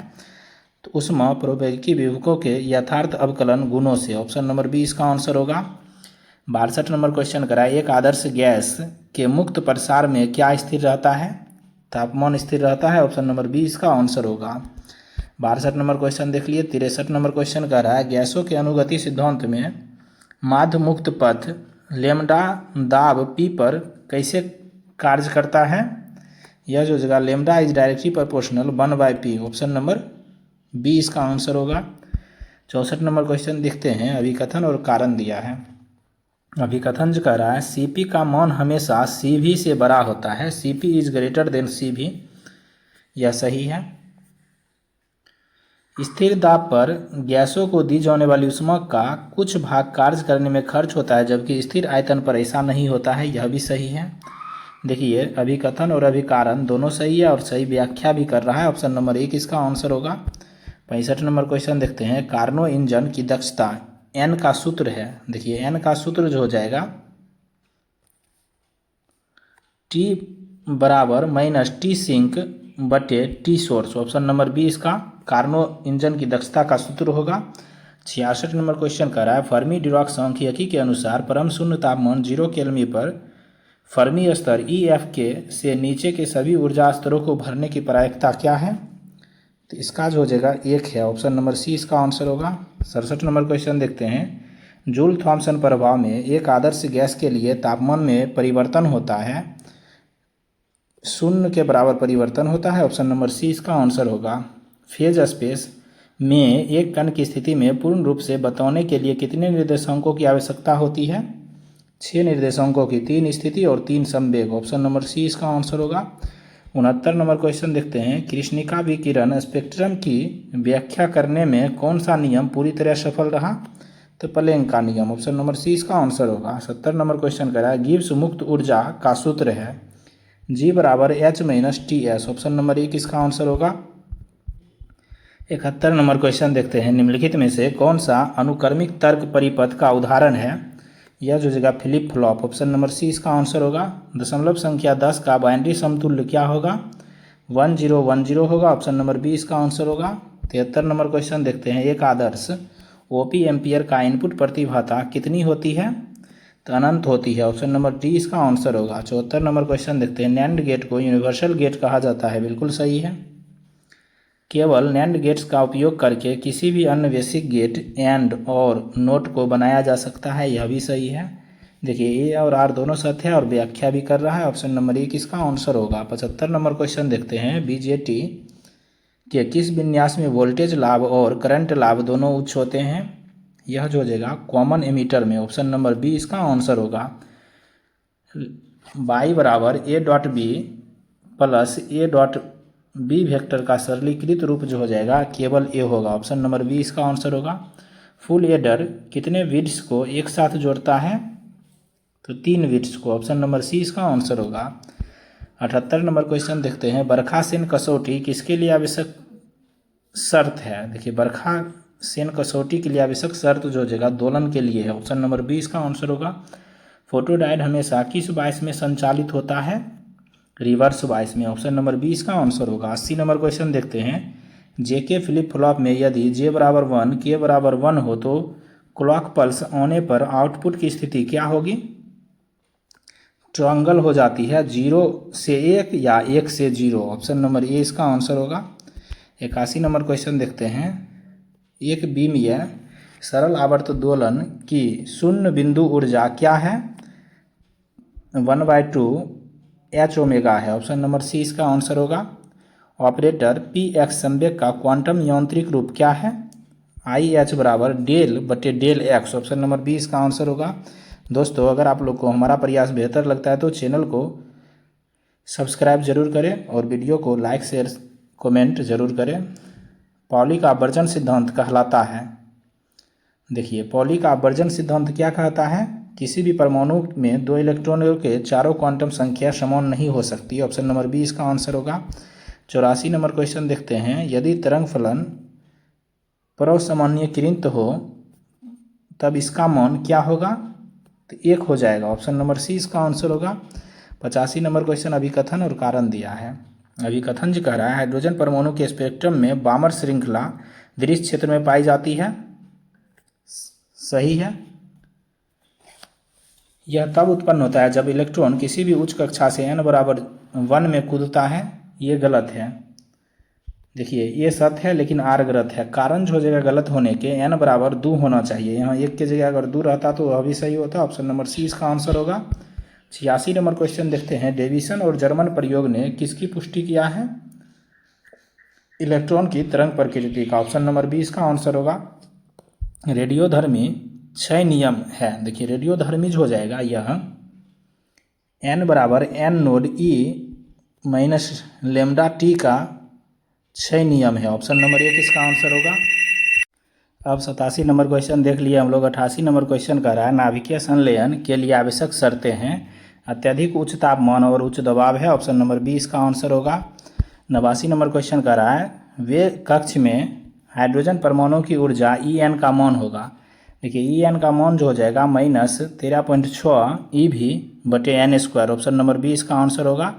[SPEAKER 1] तो ऊष्मा प्रौद्योगिकी विभवों के यथार्थ अवकलन गुणों से। ऑप्शन नंबर बी इसका आंसर होगा। 62 नंबर क्वेश्चन कराए, एक आदर्श गैस के मुक्त प्रसार में क्या स्थिर रहता है। तापमान स्थिर रहता है। ऑप्शन नंबर बी इसका आंसर होगा। 62 नंबर क्वेश्चन देख लिए। 63 नंबर क्वेश्चन कह रहा है, गैसों के अनुगति सिद्धांत में माध्य मुक्त पथ लेमडा दाब पी पर कैसे कार्य करता है। यह जो जगह lambda is directly proportional 1/p। Option number B इसका आंसर होगा। 64 नंबर क्वेश्चन देखते हैं, अभिकथन और कारण दिया है। अभिकथन जो कह रहा है, Cp का मान हमेशा Cv से बड़ा होता है। Cp is greater then Cv। यह सही है। स्थिर दाब पर गैसों को दी जाने वाली ऊष्मा का कुछ भाग कार्य करने में खर्च होता है, जबकि स्थिर आयतन पर ऐसा नहीं होता है। यह भी सही है। देखिए, अभिकथन और अभिकारण दोनों सही है और सही व्याख्या भी कर रहा है। ऑप्शन नंबर 1 इसका आंसर होगा। 65 नंबर क्वेश्चन देखते हैं, कार्नो इंजन की दक्षता n का सूत्र है। देखिए, n का सूत्र जो हो जाएगा T बराबर -T सिंक बटे T source. Option number B इसका कार्नो इंजन की दक्षता का सूत्र होगा। 66 नंबर क्वेश्चन कर रहा है, फर्मी डिराक सांख्यिकी के अनुसार परम शून्य तापमान 0 केल्विन पर फर्मी स्तर EF के से नीचे के सभी ऊर्जा स्तरों को भरने की प्रायिकता क्या है। तो इसका जो हो जाएगा 1 है। ऑप्शन नंबर सी इसका आंसर होगा। 67 नंबर क्वेश्चन देखते हैं, जूल थॉमसन प्रभाव में एक आदर्श गैस के लिए तापमान में परिवर्तन होता है, 0 के बराबर परिवर्तन होता है। ऑप्शन नंबर सी इसका आंसर होगा। फेज स्पेस में एक कण की स्थिति में पूर्ण रूप से बताने के लिए कितने निर्देशांकों की आवश्यकता होती है। 6 निर्देशांकों की, 3 स्थिति और 3 संवेग। ऑप्शन नंबर सी इसका आंसर होगा। 69 नंबर क्वेश्चन देखते हैं, कृष्णिका विकिरण स्पेक्ट्रम की व्याख्या करने में कौन सा नियम पूरी तरह सफल रहा। तो प्लैंक का नियम। ऑप्शन नंबर सी इसका आंसर होगा। 70 नंबर क्वेश्चन कह रहा है, गिब्स मुक्त ऊर्जा का सूत्र है G बराबर H - TS। ऑप्शन नंबर 1 इसका आंसर होगा। 71 नंबर क्वेश्चन देखते हैं, निम्नलिखित में से कौन सा अनुक्रमिक तर्क परिपथ का उदाहरण है। यह जो जगह flip flop. Option number C इसका आंसर होगा। दशमलव संख्या 10 का बाइनरी समतुल्य क्या होगा। 1010 होगा। ऑप्शन नंबर बी इसका आंसर होगा। 73 नंबर क्वेश्चन देखते हैं, एक आदर्श ओपी एम्पियर का इनपुट प्रतिबाधा कितनी होती है। तो अनंत होती है। ऑप्शन नंबर डी इसका आंसर होगा। 74 नंबर क्वेश्चन देखते हैं, नैंड गेट को यूनिवर्सल गेट कहा जाता है। बिल्कुल सही है। केवल नैंड गेट्स का उपयोग करके किसी भी अन्य बेसिक गेट एंड और नोट को बनाया जा सकता है। यह भी सही है। देखिए, ए और आर दोनों सत्य है और व्याख्या भी कर रहा है। ऑप्शन नंबर 1 इसका आंसर होगा। 75 नंबर क्वेश्चन देखते हैं, बीजेटी कि किस विन्यास में वोल्टेज लाभ और करंट लाभ दोनों उच्च होते हैं? यह जो हो जाएगा कॉमन एमीटर में। ऑप्शन नंबर बी इसका आंसर होगा। y बराबर A dot B plus A dot B vector का सरलीकृत रूप जो हो जाएगा केवल ए होगा। ऑप्शन नंबर बी इसका आंसर होगा। फुल एडर कितने बिट्स को एक साथ जोड़ता है? तो 3 बिट्स को। ऑप्शन नंबर सी इसका आंसर होगा। 78 नंबर क्वेश्चन देखते हैं। बरखा सेन कसौटी किसके लिए आवश्यक शर्त है? देखिए बरखा सेन कसौटी के लिए आवश्यक शर्त जो हो जाएगा दोलन के लिए है। ऑप्शन नंबर बी इसका आंसर होगा। फोटोडायोड हमेशा किस बायस में संचालित होता है? रिवर्स बायस में। ऑप्शन नंबर बी इसका आंसर होगा। 80 नंबर क्वेश्चन देखते हैं। जेके फ्लिप फ्लॉप में यदि जे बराबर 1 के बराबर 1 हो तो क्लॉक पल्स आने पर आउटपुट की स्थिति क्या होगी? ट्रायंगल हो जाती है 0 से 1 या 1 से 0। ऑप्शन नंबर ए इसका आंसर होगा। 81 नंबर क्वेश्चन देखते हैं। एक बीम या सरल आवर्त दोलन की शून्य बिंदु ऊर्जा क्या है? 1/2 एच ओमेगा है। ऑप्शन नंबर सी इसका आंसर होगा। ऑपरेटर पी एक्स संवेग का क्वांटम यांत्रिक रूप क्या है? आई एच बराबर डेल बटे del X. Option number B इसका आंसर होगा। दोस्तों अगर आप लोग को हमारा प्रयास बेहतर लगता है तो चैनल को सब्सक्राइब जरूर करें और वीडियो को लाइक शेयर कमेंट जरूर करें। पॉली का अपवर्जन सिद्धांत कहलाता है। देखिए पॉली का अपवर्जन सिद्धांत क्या कहता है? किसी भी परमाणु में 2 इलेक्ट्रॉनों के चारों क्वांटम संख्या समान नहीं हो सकती। ऑप्शन नंबर बी इसका आंसर होगा। 84 नंबर क्वेश्चन देखते हैं। यदि तरंग फलन परसामान्यीकृत हो तब इसका मान क्या होगा? तो 1 हो जाएगा। ऑप्शन नंबर सी इसका आंसर होगा। 85 नंबर क्वेश्चन अभिकथन और कारण दिया है। अभिकथन जो कह रहा है हाइड्रोजन परमाणु के स्पेक्ट्रम में बामर श्रृंखला दृश्य क्षेत्र में पाई जाती है। सही है। यह तब उत्पन्न होता है जब इलेक्ट्रॉन किसी भी उच्च कक्षा से n बराबर 1 में कूदता है। ये गलत है। देखिए ये सत्य है लेकिन आर गलत है। कारण जो हो जाएगा गलत होने के n बराबर 2 होना चाहिए। यहाँ 1 की जगह अगर 2 रहता तो वह भी सही होता। ऑप्शन नंबर सी इसका आंसर होगा। 86 नंबर क्वेश्चन देखते हैं। डेविसन और जर्मन प्रयोग ने किसकी पुष्टि किया है? इलेक्ट्रॉन की तरंग प्रकृति का। ऑप्शन नंबर बी इसका आंसर होगा। रेडियोधर्मी 6 नियम है। देखिए रेडियोधर्मी जो हो जाएगा यह n बराबर n node E minus lambda T का 6 नियम है। ऑप्शन नंबर 1 इसका आंसर होगा। अब 87 नंबर क्वेश्चन देख लिए हम लोग। 88 नंबर क्वेश्चन कह रहा है नाभिकीय संलयन के लिए आवश्यक शर्तें हैं। अत्यधिक उच्च तापमान और उच्च दबाव है। ऑप्शन नंबर बी इसका आंसर होगा। 89 नंबर क्वेश्चन कह रहा है वे कक्ष में हाइड्रोजन परमाणु की ऊर्जा En का मान होगा। देखिए En का मान जो हो जाएगा -13.6 EV बटे n²। ऑप्शन नंबर बी इसका आंसर होगा।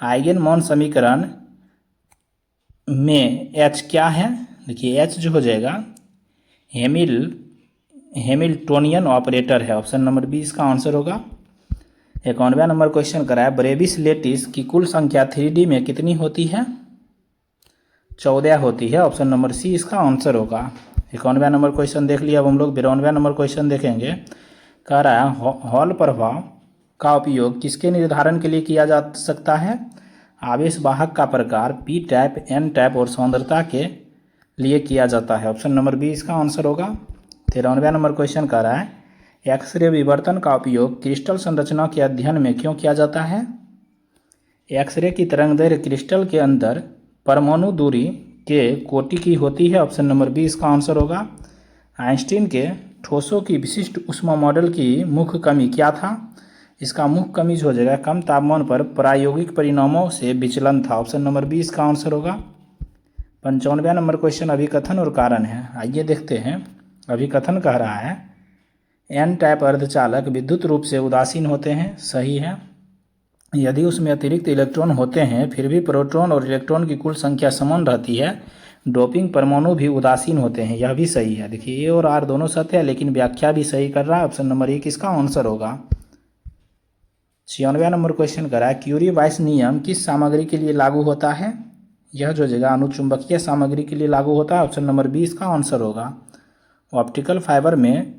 [SPEAKER 1] आइगन मान समीकरण में H क्या है? देखिए H जो हो जाएगा हैमिल्टोनियन ऑपरेटर है। ऑप्शन नंबर बी इसका आंसर होगा। 91 नंबर क्वेश्चन कराया ब्रेविस लेटिस की कुल संख्या 3D में कितनी होती है? 14 होती है। ऑप्शन नंबर सी इसका आंसर होगा। 91 नंबर क्वेश्चन देख लिया। अब हम लोग 92 नंबर क्वेश्चन देखेंगे। कह रहा है हॉल प्रभाव का उपयोग किसके निर्धारण के लिए किया जा सकता है? आवेश वाहक का प्रकार, पी टाइप, एन टाइप और सांद्रता के लिए किया जाता है। ऑप्शन नंबर बी इसका आंसर होगा। 93 नंबर क्वेश्चन कह रहा है एक्सरे विवर्तन का उपयोग क्रिस्टल संरचना के अध्ययन में क्यों किया जाता है? एक्सरे की तरंगदैर्घ्य क्रिस्टल के अंदर परमाणु दूरी के कोटि की होती है। ऑप्शन नंबर बी इसका आंसर होगा। आइंस्टीन के ठोसों की विशिष्ट ऊष्मा मॉडल की मुख्य कमी क्या था? इसका मुख्य कमी जो हो जाएगा कम तापमान पर प्रायोगिक परिणामों से विचलन था। ऑप्शन नंबर बी इसका आंसर होगा। 95 नंबर क्वेश्चन अभिकथन और कारण है। आइए देखते हैं। अभिकथन कह रहा है एन टाइप अर्धचालक विद्युत रूप से उदासीन होते हैं। सही है। यदि उसमें अतिरिक्त इलेक्ट्रॉन होते हैं फिर भी प्रोटॉन और इलेक्ट्रॉन की कुल संख्या समान रहती है। डोपिंग परमाणु भी उदासीन होते हैं। यह भी सही है। देखिए ए और आर दोनों सत्य है लेकिन व्याख्या भी सही कर रहा है। ऑप्शन नंबर 1 इसका आंसर होगा। 96 नंबर क्वेश्चन करा है क्यूरी वाइस नियम किस सामग्री के लिए लागू होता है? यह जो जगह अनुचुंबकीय सामग्री के लिए लागू होता है। ऑप्शन नंबर बी इसका आंसर होगा। ऑप्टिकल फाइबर में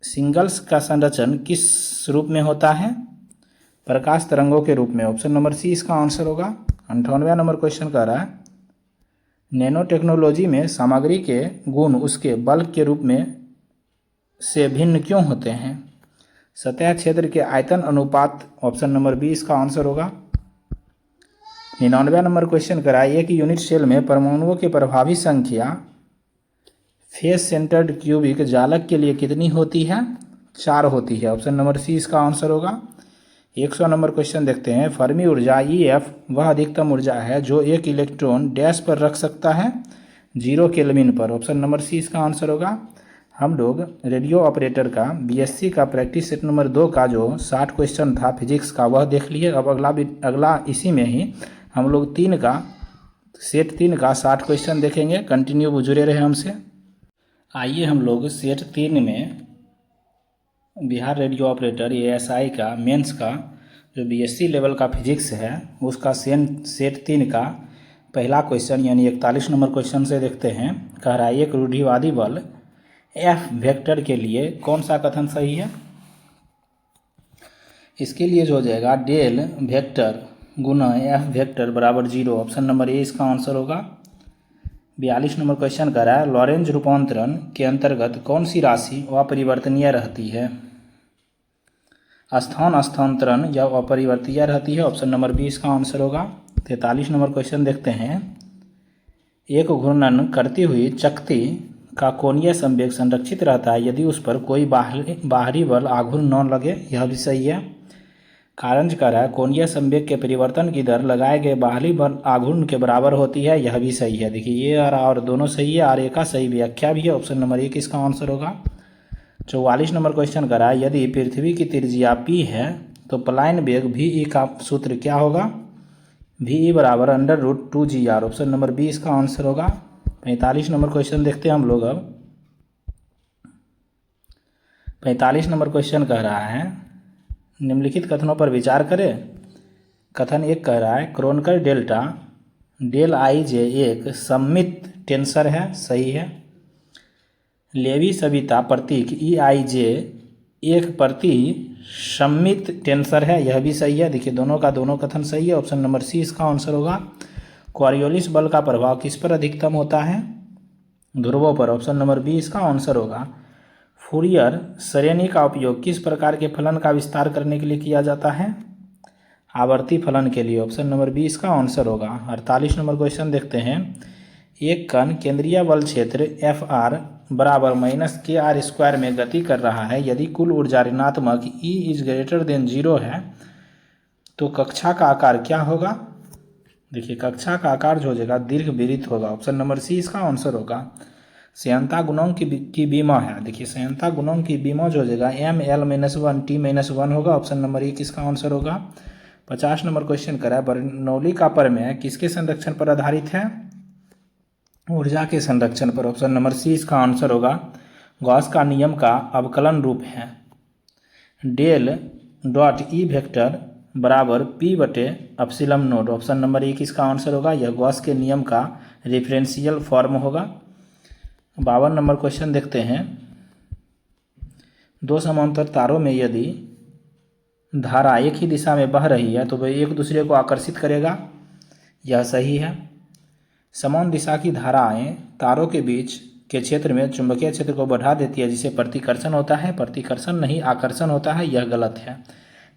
[SPEAKER 1] सिंगल्स का संरचन किस रूप में होता है? प्रकाश तरंगों के रूप में। ऑप्शन नंबर सी इसका आंसर होगा। 98 नंबर क्वेश्चन कह रहा है नैनो टेक्नोलॉजी में सामग्री के गुण उसके बल्क के रूप में से भिन्न क्यों होते हैं? सतह क्षेत्र के आयतन अनुपात, ऑप्शन नंबर बी इसका आंसर होगा। 99 नंबर क्वेश्चन कराइए कि यूनिट सेल में परमाणुओं की प्रभावी संख्या फेस सेंटर्ड क्यूबिक जालक के लिए कितनी होती है? 4 होती है, ऑप्शन नंबर सी इसका आंसर होगा। 100 नंबर क्वेश्चन देखते हैं। फर्मी ऊर्जा EF वह अधिकतम ऊर्जा है जो एक इलेक्ट्रॉन डैश पर रख सकता है? 0 केल्विन पर, ऑप्शन नंबर सी इसका आंसर होगा। हम लोग रेडियो ऑपरेटर का BSc का प्रैक्टिस सेट नंबर 2 का जो 60 क्वेश्चन था फिजिक्स का वह देख लिए। अब अगला इसी में ही हम लोग सेट 3 का 60 क्वेश्चन देखेंगे। कंटिन्यू जुड़े रहे हमसे। आइए हम लोग सेट 3 में बिहार रेडियो ऑपरेटर ASI का मेंस का जो BSc लेवल का फिजिक्स है उसका सेट 3 का पहला क्वेश्चन यानी 41 नंबर क्वेश्चन से देखते हैं। कह रहा है एक रूढ़िवादी बल F वेक्टर के लिए कौन सा कथन सही है? इसके लिए जो हो जाएगा डेल वेक्टर गुना F वेक्टर बराबर 0, ऑप्शन नंबर ए इसका आंसर होगा। 42 नंबर क्वेश्चन कर रहा है लॉरेंज रूपांतरण के अंतर्गत कौन सी राशि अपरिवर्तनीय रहती है? स्थान स्थानांतरण या अपरिवर्तनीय रहती है, ऑप्शन नंबर बी इसका आंसर होगा। 43 नंबर क्वेश्चन देखते हैं। एक घूर्णन करती हुई चकती का कोणीय संवेग संरक्षित रहता है यदि उस पर कोई बाहरी बल आघूर्ण न लगे, यह भी सही है। कारंज कर रहा है कोणीय संवेग के परिवर्तन की दर लगाए गए बाहरी बल आघूर्ण के बराबर होती है, यह भी सही है। देखिए ये और दोनों सही है और एक का सही व्याख्या भी है, ऑप्शन नंबर 1 इसका आंसर होगा। 44 नंबर क्वेश्चन कर रहा है यदि पृथ्वी की त्रिज्या p है तो पलायन वेग VE का सूत्र क्या होगा? VE बराबर √2gr, ऑप्शन नंबर बी इसका आंसर होगा। 45 नंबर क्वेश्चन देखते हैं हम लोग। अब 45 नंबर क्वेश्चन कह रहा है निम्नलिखित कथनों पर विचार करें। कथन 1 कह रहा है क्रोनकर डेल्टा डेल IJ एक सममित टेंसर है, सही है। लेवी सविता प्रतीक EIJ एक प्रति सममित टेंसर है, यह भी सही है। देखिए दोनों का दोनों कथन सही है, ऑप्शन नंबर सी इसका आंसर होगा। कॉरियोलिस बल का प्रभाव किस पर अधिकतम होता है? ध्रुवों पर, ऑप्शन नंबर बी इसका आंसर होगा। फूरियर श्रेणी का उपयोग किस प्रकार के फलन का विस्तार करने के लिए किया जाता है? आवर्ती फलन के लिए, ऑप्शन नंबर बी इसका आंसर होगा। 48 नंबर क्वेश्चन देखते हैं। एक कण केंद्रीय बल क्षेत्र FR बराबर -KR² में गति कर रहा है यदि कुल ऊर्जा ऋणात्मक E इज ग्रेटर देन 0 है तो कक्षा का आकार क्या होगा? देखिए कक्षा का आकार जो हो जाएगा दीर्घवृत्त होगा, ऑप्शन नंबर सी इसका आंसर होगा। संयंता गुणांक की बीमा है। देखिए संयंता गुणांक की बीमा जो हो जाएगा ML-1 T-1 होगा, ऑप्शन नंबर 1 इसका आंसर होगा। 50 नंबर क्वेश्चन करा है बर्नौली का प्रमेय किसके संरक्षण पर आधारित है? ऊर्जा के संरक्षण पर, ऑप्शन नंबर सी इसका आंसर होगा। गॉस का नियम का अवकलन रूप है डेल डॉट E वेक्टर बराबर P/ε0, ऑप्शन नंबर 1 इसका आंसर होगा। यह गॉस के नियम का रेफरेंशियल फॉर्म होगा। 52 नंबर क्वेश्चन देखते हैं। दो समांतर तारों में यदि धारा एक ही दिशा में बह रही है तो वह एक दूसरे को आकर्षित करेगा, यह सही है। समान दिशा की धाराएं तारों के बीच के क्षेत्र में चुंबकीय क्षेत्र को बढ़ा देती है जिसे प्रतिकर्षण होता है, प्रतिकर्षण नहीं आकर्षण होता है, यह गलत है।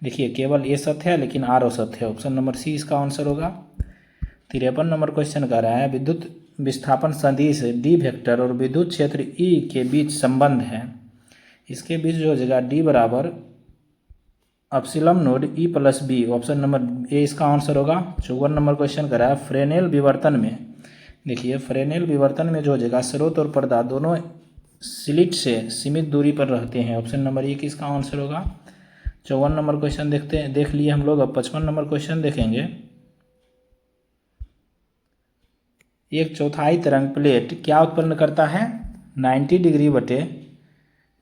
[SPEAKER 1] देखिए केवल ये सत्य है लेकिन आर असत्य है, ऑप्शन नंबर सी इसका आंसर होगा। 53 नंबर क्वेश्चन कर रहा है विद्युत विस्थापन सदिश D वेक्टर और विद्युत क्षेत्र E के बीच संबंध है। इसके बीच जो हो जाएगा D बराबर ε0 E+B, ऑप्शन नंबर ए इसका आंसर होगा। 54 नंबर क्वेश्चन कर रहा है फ्रेनेल विवर्तन में। देखिए फ्रेनेल विवर्तन में जो हो जाएगा स्रोत और पर्दा दोनों स्लिट से सीमित दूरी पर रहते हैं, ऑप्शन नंबर 1 इसका आंसर होगा। 54 नंबर क्वेश्चन देख लिए हम लोग। अब 55 नंबर क्वेश्चन देखेंगे। एक चौथाई तरंग प्लेट क्या उत्पन्न करता है? 90 डिग्री बटे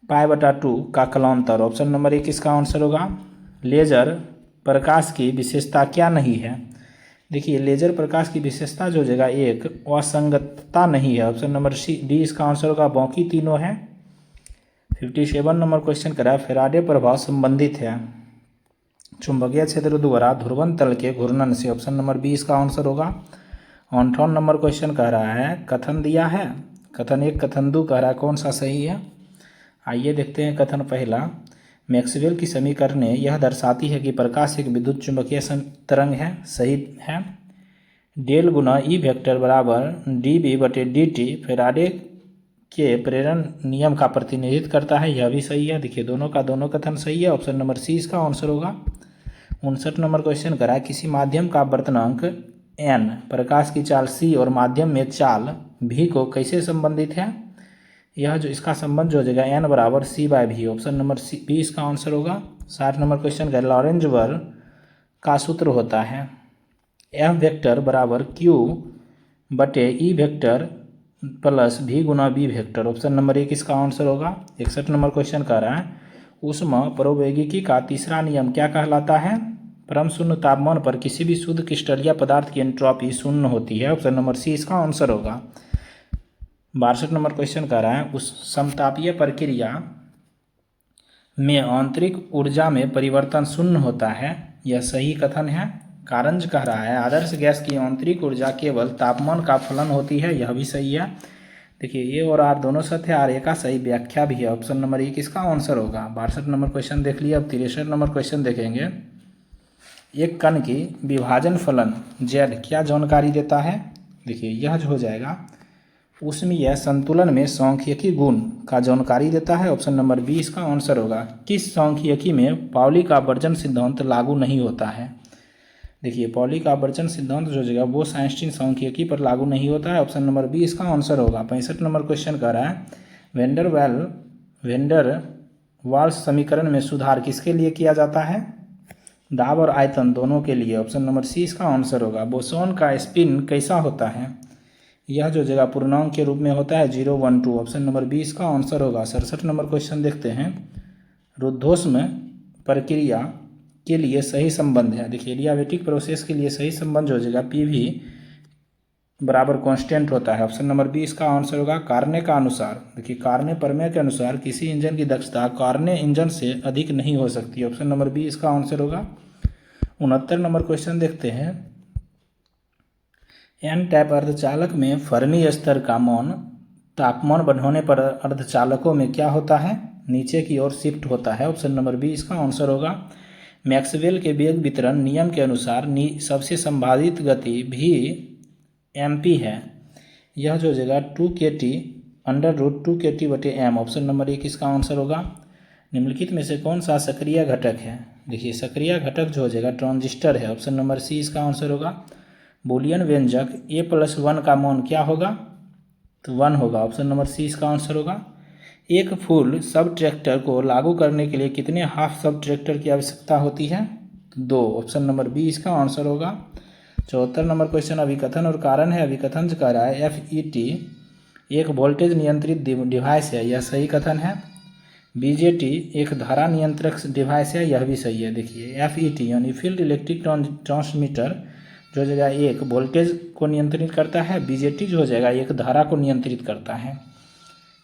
[SPEAKER 1] π/2 का कलांतर, ऑप्शन नंबर 1 इसका आंसर होगा। लेजर प्रकाश की विशेषता क्या नहीं है? देखिए लेजर प्रकाश की विशेषता जो हो जाएगा एक असंगतता नहीं है, ऑप्शन नंबर डी इसका आंसर होगा। बाकी तीनों है। 57 नंबर क्वेश्चन करा फैराडे प्रभाव संबंधित है चुंबकीय क्षेत्र द्वारा ध्रुवन तल के घूर्णन से, ऑप्शन नंबर बी इसका आंसर होगा। 58 नंबर क्वेश्चन कह रहा है कथन दिया है, कथन 1 कथन 2 कह रहा है, कौन सा सही है। आइए देखते हैं कथन पहला। मैक्सवेल की समीकरण यह दर्शाती है कि प्रकाश एक विद्युत चुंबकीय तरंग है, सही है। डेल गुना ई वेक्टर बराबर डी बी बटे डी टी फैराडे के प्रेरण नियम का प्रतिनिधित्व करता है, यह भी सही है। देखिए दोनों का दोनों कथन सही है, ऑप्शन नंबर सी इसका आंसर होगा। 59 नंबर क्वेश्चन करा किसी माध्यम का वर्तनांक n, प्रकाश की चाल c और माध्यम में चाल v को कैसे संबंधित है। यह जो इसका संबंध जो हो जाएगा n बराबर c by v, option number C B इसका आंसर होगा। 60 नंबर क्वेश्चन का लॉरेंज वर्ग का सूत्र होता है f वेक्टर बराबर q बटे e वेक्टर प्लस v गुना b वेक्टर, ऑप्शन नंबर 1 इसका आंसर होगा। 61 नंबर क्वेश्चन कह रहा है ऊष्मा प्रवैगिकी का तीसरा नियम क्या कहलाता है। परम शून्य तापमान पर किसी भी शुद्ध क्रिस्टलीय पदार्थ की एंट्रोपी शून्य होती है, ऑप्शन नंबर सी इसका आंसर होगा। 62 नंबर क्वेश्चन कह रहा है उस समतापीय प्रक्रिया में आंतरिक ऊर्जा में परिवर्तन शून्य होता है, यह सही कथन है। कारंज कह रहा है आदर्श गैस की आंतरिक ऊर्जा केवल तापमान का फलन होती है, यह भी सही है। देखिए ए और आर दोनों सत्य है, आर ए का सही व्याख्या भी है, ऑप्शन नंबर 1 इसका आंसर होगा। 62 नंबर क्वेश्चन देख लिया। अब 63 नंबर क्वेश्चन देखेंगे। एक कण की विभाजन फलन जेड क्या जानकारी देता है। देखिए यह जो हो जाएगा ऊष्मीय संतुलन में सांख्यिकी गुण का जानकारी देता है, ऑप्शन नंबर बी इसका आंसर होगा। किस सांख्यिकी में पाउली का आवर्जन सिद्धांत लागू नहीं होता है। देखिए पाउली का आवर्जन सिद्धांत जो हो जाएगा वो आइंस्टीन सांख्यिकी पर लागू नहीं होता है, ऑप्शन नंबर बी इसका आंसर होगा। 65 नंबर क्वेश्चन कह रहा है वेंडर वाल्स समीकरण में सुधार किसके लिए किया जाता है। दाब और आयतन दोनों के लिए, ऑप्शन नंबर सी इसका आंसर होगा। बोसोन का स्पिन कैसा होता है। यह जो जगह पूर्णांक के रूप में होता है 0, 1, 2, ऑप्शन नंबर बी इसका आंसर होगा। 67 नंबर क्वेश्चन देखते हैं। रुद्धोष्म प्रक्रिया के लिए सही संबंध है। देखिए एडियाबेटिक प्रोसेस के लिए सही संबंध जो हो जाएगा पी वी बराबर कांस्टेंट होता है, ऑप्शन नंबर बी इसका आंसर होगा। कार्ने का अनुसार, देखिए कार्ने प्रमेय के अनुसार किसी इंजन की दक्षता कार्ने इंजन से अधिक नहीं हो सकती, ऑप्शन नंबर बी इसका आंसर होगा। 69 नंबर क्वेश्चन देखते हैं। एन टाइप अर्धचालक में फर्मी स्तर का मान तापमान बढ़ने पर अर्धचालकों में क्या होता है, नीचे की ओर शिफ्ट होता है, ऑप्शन नंबर बी इसका आंसर होगा। मैक्सवेल के वेग वितरण नियम के अनुसार सबसे संभावित गति भी mp है। यह जो जगह 2kT √2kT बटे m, ऑप्शन नंबर 1 इसका आंसर होगा। निम्नलिखित में से कौन सा सक्रिय घटक है। देखिए सक्रिय घटक जो हो जाएगा ट्रांजिस्टर है, ऑप्शन नंबर सी इसका आंसर होगा। बूलियन व्यंजक a+1 का मान क्या होगा, तो 1 होगा, ऑप्शन नंबर सी इसका आंसर होगा। एक फुल सब ट्रैक्टर को लागू करने के लिए कितने हाफ सब ट्रैक्टर की आवश्यकता होती है, 2, ऑप्शन नंबर बी इसका आंसर होगा। 74 नंबर क्वेश्चन अभिकथन और कारण है। अभिकथन कह रहा है FET एक वोल्टेज नियंत्रित डिवाइस है, यह सही कथन है। BJT एक धारा नियंत्रक डिवाइस है, यह भी सही है। देखिए FET यानी फील्ड इलेक्ट्रिक ट्रांसमीटर जो जगह एक वोल्टेज को नियंत्रित करता है, BJT जो हो जाएगा एक धारा को नियंत्रित करता है।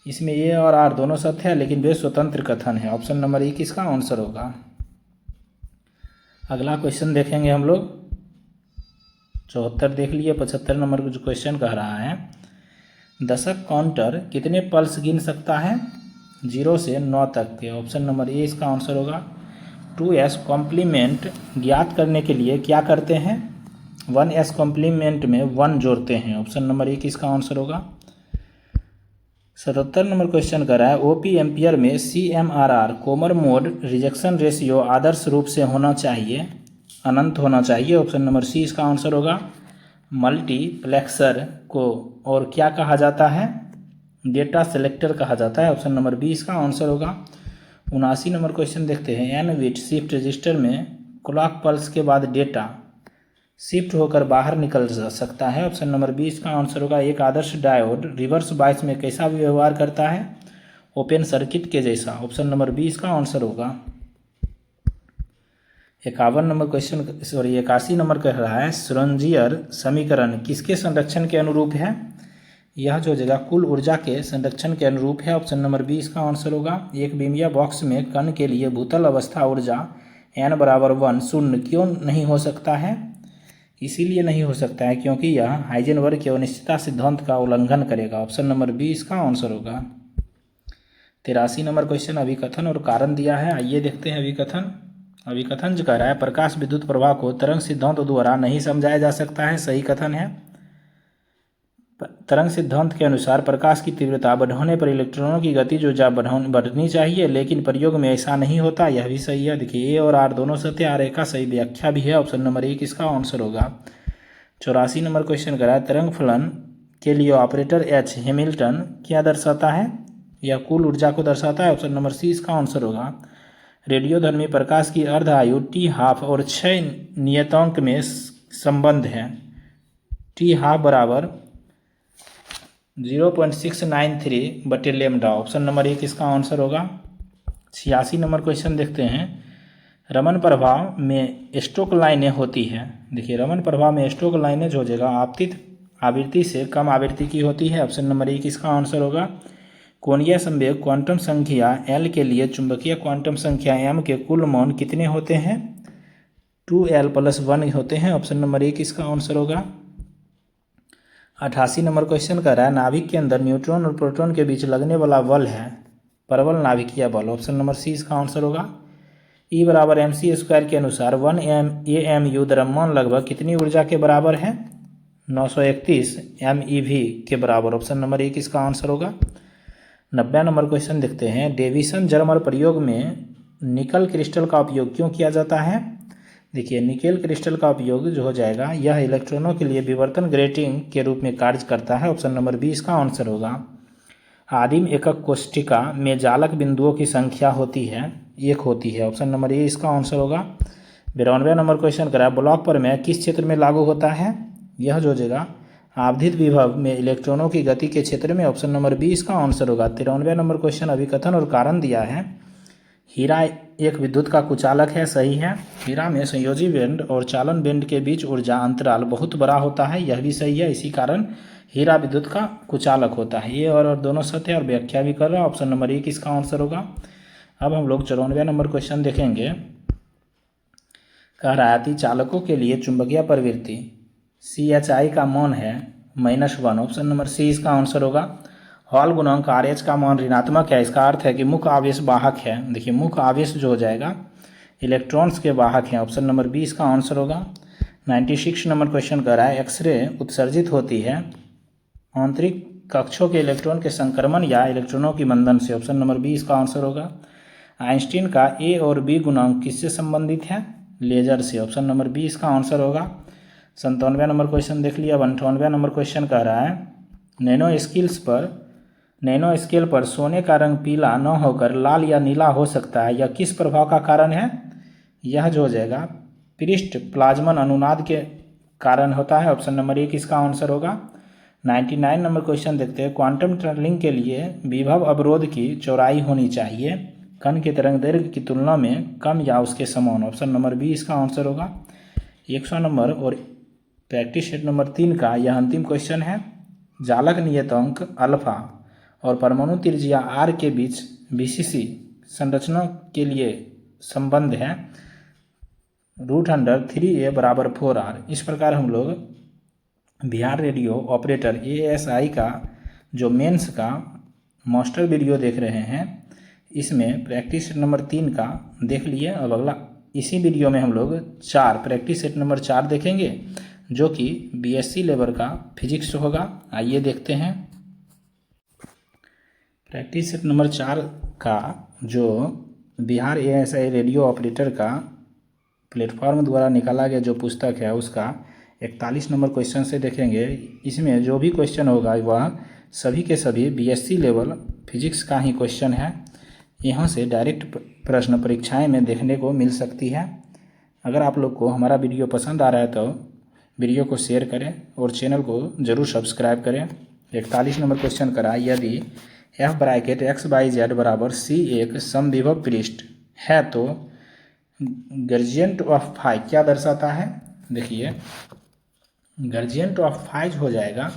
[SPEAKER 1] इसमें ए और आर दोनों सत्य है लेकिन वे स्वतंत्र कथन है, ऑप्शन नंबर 1 इसका आंसर होगा। अगला क्वेश्चन देखेंगे हम लोग। 74 देख लिए। 75 नंबर जो क्वेश्चन कह रहा है दशक काउंटर कितने पल्स गिन सकता है, 0 से 9 तक के, ऑप्शन नंबर ए इसका आंसर होगा। 2s कॉम्प्लीमेंट ज्ञात करने के लिए क्या करते हैं, 1s कॉम्प्लीमेंट में 1 जोड़ते हैं, ऑप्शन नंबर 1 इसका आंसर होगा। 77 नंबर क्वेश्चन कर रहा है ओपी एम्पियर में CMRR कोमर मोड रिजेक्शन रेशियो आदर्श रूप से होना चाहिए, अनंत होना चाहिए, ऑप्शन नंबर सी इसका आंसर होगा। मल्टीप्लेक्सर को और क्या कहा जाता है, डेटा सेलेक्टर कहा जाता है, ऑप्शन नंबर बी इसका आंसर होगा। 79 नंबर क्वेश्चन देखते हैं। n बिट शिफ्ट रजिस्टर में क्लॉक पल्स के बाद डेटा शिफ्ट होकर बाहर निकल सकता है, ऑप्शन नंबर बी इसका आंसर होगा। एक आदर्श डायोड रिवर्स बायस में कैसा व्यवहार करता है, ओपन सर्किट के जैसा, ऑप्शन नंबर बी इसका आंसर होगा। 81 नंबर क्वेश्चन 81 नंबर कह रहा है श्रोडिंगर समीकरण किसके संरक्षण के अनुरूप है, यह जो जगह कुल ऊर्जा के संरक्षण के अनुरूप है, ऑप्शन नंबर बी इसका आंसर होगा। एक बिंबिया बॉक्स में कण के लिए भूतल अवस्था ऊर्जा n = 1 शून्य क्यों नहीं हो सकता है, इसीलिए नहीं हो सकता है क्योंकि यह हाइजेनबर्ग के अनिश्चितता सिद्धांत का उल्लंघन करेगा। ऑप्शन नंबर बी इसका आंसर होगा। 83 नंबर क्वेश्चन अभिकथन और कारण दिया है, आइए देखते हैं अभिकथन। अभिकथन जो कह रहा है प्रकाश विद्युत प्रवाह को तरंग सिद्धांत द्वारा नहीं समझाया जा सकता है, सही कथन है। तरंग सिद्धांत के अनुसार प्रकाश की तीव्रता बढ़ने पर इलेक्ट्रॉनों की गतिज ऊर्जा बढ़नी चाहिए, लेकिन प्रयोग में ऐसा नहीं होता, यह भी सही है। देखिए ए और आर दोनों सत्य, आर ए का सही व्याख्या भी है। ऑप्शन नंबर एक इसका आंसर होगा। 84 नंबर क्वेश्चन करा है तरंग फलन के लिए ऑपरेटर एच हैमिल्टन क्या दर्शाता है, यह कुल ऊर्जा को दर्शाता है। ऑप्शन नंबर सी इसका आंसर होगा। रेडियोधर्मी प्रकाश की अर्ध आयु टी हाफ और 6 नियतांक में संबंध है। टी हाफ बराबर 0.693/λ। ऑप्शन नंबर एक इसका आंसर होगा। 86 नंबर क्वेश्चन देखते हैं। रमन प्रभाव में स्टोक लाइनें होती हैं। देखिए रमन प्रभाव में स्टोक लाइनें जो जगह आपतित आवृत्ति से कम आवृत्ति की होती है। ऑप्शन नंबर एक इसका आंसर होगा। कोणीय संवेग क्वांटम संख्या L के लिए चुंबकीय क्वांटम संख्या M के कुल मान कितने होते हैं, 2L+1 होते हैं। ऑप्शन नंबर एक इसका आंसर होगा। 88 नंबर क्वेश्चन कर रहा है नाभिक के अंदर न्यूट्रॉन और प्रोटॉन के बीच लगने वाला बल है परवल नाभिकीय बल। ऑप्शन नंबर सी इसका आंसर होगा। E बराबर mc² के अनुसार 1 AMU द्रव्यमान लगभग कितनी ऊर्जा के बराबर है, 931 MeV के बराबर। ऑप्शन नंबर एक इसका आंसर होगा। 90 नंबर क्वेश्चन देखते हैं। डेविसन जर्मर प्रयोग में निकल क्रिस्टल का उपयोग क्यों किया जाता है। देखिए निकेल क्रिस्टल का उपयोग जो हो जाएगा यह इलेक्ट्रॉनों के लिए विवर्तन ग्रेटिंग के रूप में कार्य करता है। ऑप्शन नंबर बी इसका आंसर होगा। आदिम एकक कोष्ठिका में जालक बिंदुओं की संख्या होती है, एक होती है। ऑप्शन नंबर ए इसका आंसर होगा। 92 नंबर क्वेश्चन करा ब्लॉक पर में किस क्षेत्र में लागू होता है, यह जो जगह आवधित विभव में इलेक्ट्रॉनों की गति के क्षेत्र में। ऑप्शन नंबर बी इसका आंसर होगा। 93 नंबर क्वेश्चन अभिकथन और कारण दिया है। हीरा एक विद्युत का कुचालक है, सही है। हीरा में संयोजी बेंड और चालन बेंड के बीच ऊर्जा अंतराल बहुत बड़ा होता है, यह भी सही है। इसी कारण हीरा विद्युत का कुचालक होता है। ये और दोनों सत्य और व्याख्या भी कर रहा है। ऑप्शन नंबर एक इसका आंसर होगा। अब हम लोग 94 नंबर क्वेश्चन देखेंगे। कह रहा है चालकों के लिए चुंबकीय प्रवृत्ति CHI का मान है -1। ऑप्शन नंबर सी इसका आंसर होगा। हॉल गुणांक RH का मान ऋणात्मक है, इसका अर्थ है कि मुख्य आवेश वाहक है। देखिए मुख्य आवेश जो हो जाएगा इलेक्ट्रॉन्स के वाहक हैं। ऑप्शन नंबर बी इसका आंसर होगा। 96 नंबर क्वेश्चन कर रहा है एक्सरे उत्सर्जित होती है आंतरिक कक्षों के इलेक्ट्रॉन के संक्रमण या इलेक्ट्रॉनों की मंदन से। ऑप्शन नंबर बी इसका आंसर होगा। आइंस्टीन का A और B गुणांक किससे संबंधित है, लेजर से। ऑप्शन नंबर बी इसका आंसर होगा। 97 नंबर क्वेश्चन देख लिया। 98 नंबर क्वेश्चन कह रहा है नैनो स्केल पर सोने का रंग पीला न होकर लाल या नीला हो सकता है, यह किस प्रभाव का कारण है, यह जो हो जाएगा पृष्ठ प्लाज्मन अनुनाद के कारण होता है। ऑप्शन नंबर एक इसका आंसर होगा। 99 नंबर क्वेश्चन देखते हैं। क्वांटम टनलिंग के लिए विभव अवरोध की चौड़ाई होनी चाहिए कण के तरंग दैर्घ्य की तुलना में कम या उसके समान। ऑप्शन नंबर बी इसका आंसर होगा। 100 नंबर और प्रैक्टिस सेट नंबर 3 का यह अंतिम क्वेश्चन है। जालक नियतांक अल्फा और परमाणु त्रिज्या r के बीच BCC संरचना के लिए संबंध है √3a = 4r। इस प्रकार हम लोग बिहार रेडियो ऑपरेटर ASI का जो मेंस का मास्टर वीडियो देख रहे हैं, इसमें प्रैक्टिस सेट नंबर 3 का देख लिए। अब अगला इसी वीडियो में हम लोग प्रैक्टिस सेट नंबर 4 देखेंगे जो कि BSc लेवल का फिजिक्स होगा। आइए देखते हैं। प्रैक्टिस सेट नंबर 4 का जो बिहार ASI रेडियो ऑपरेटर का प्लेटफॉर्म द्वारा निकाला गया जो पुस्तक है उसका 41 नंबर क्वेश्चन से देखेंगे। इसमें जो भी क्वेश्चन होगा वह सभी के सभी BSc लेवल फिजिक्स का ही क्वेश्चन है। यहाँ से डायरेक्ट प्रश्न परीक्षाएं में देखने को मिल सकती है। अगर आप लोग को हमारा वीडियो पसंद आ रहा है तो वीडियो को शेयर करें और चैनल को ज़रूर सब्सक्राइब करें। 41 नंबर क्वेश्चन करा यदि f ब्रैकेट x/z बराबर c एक समविभव पृष्ठ है तो ग्रेडियंट ऑफ फाई क्या दर्शाता है। देखिए ग्रेडियंट ऑफ फाई हो जाएगा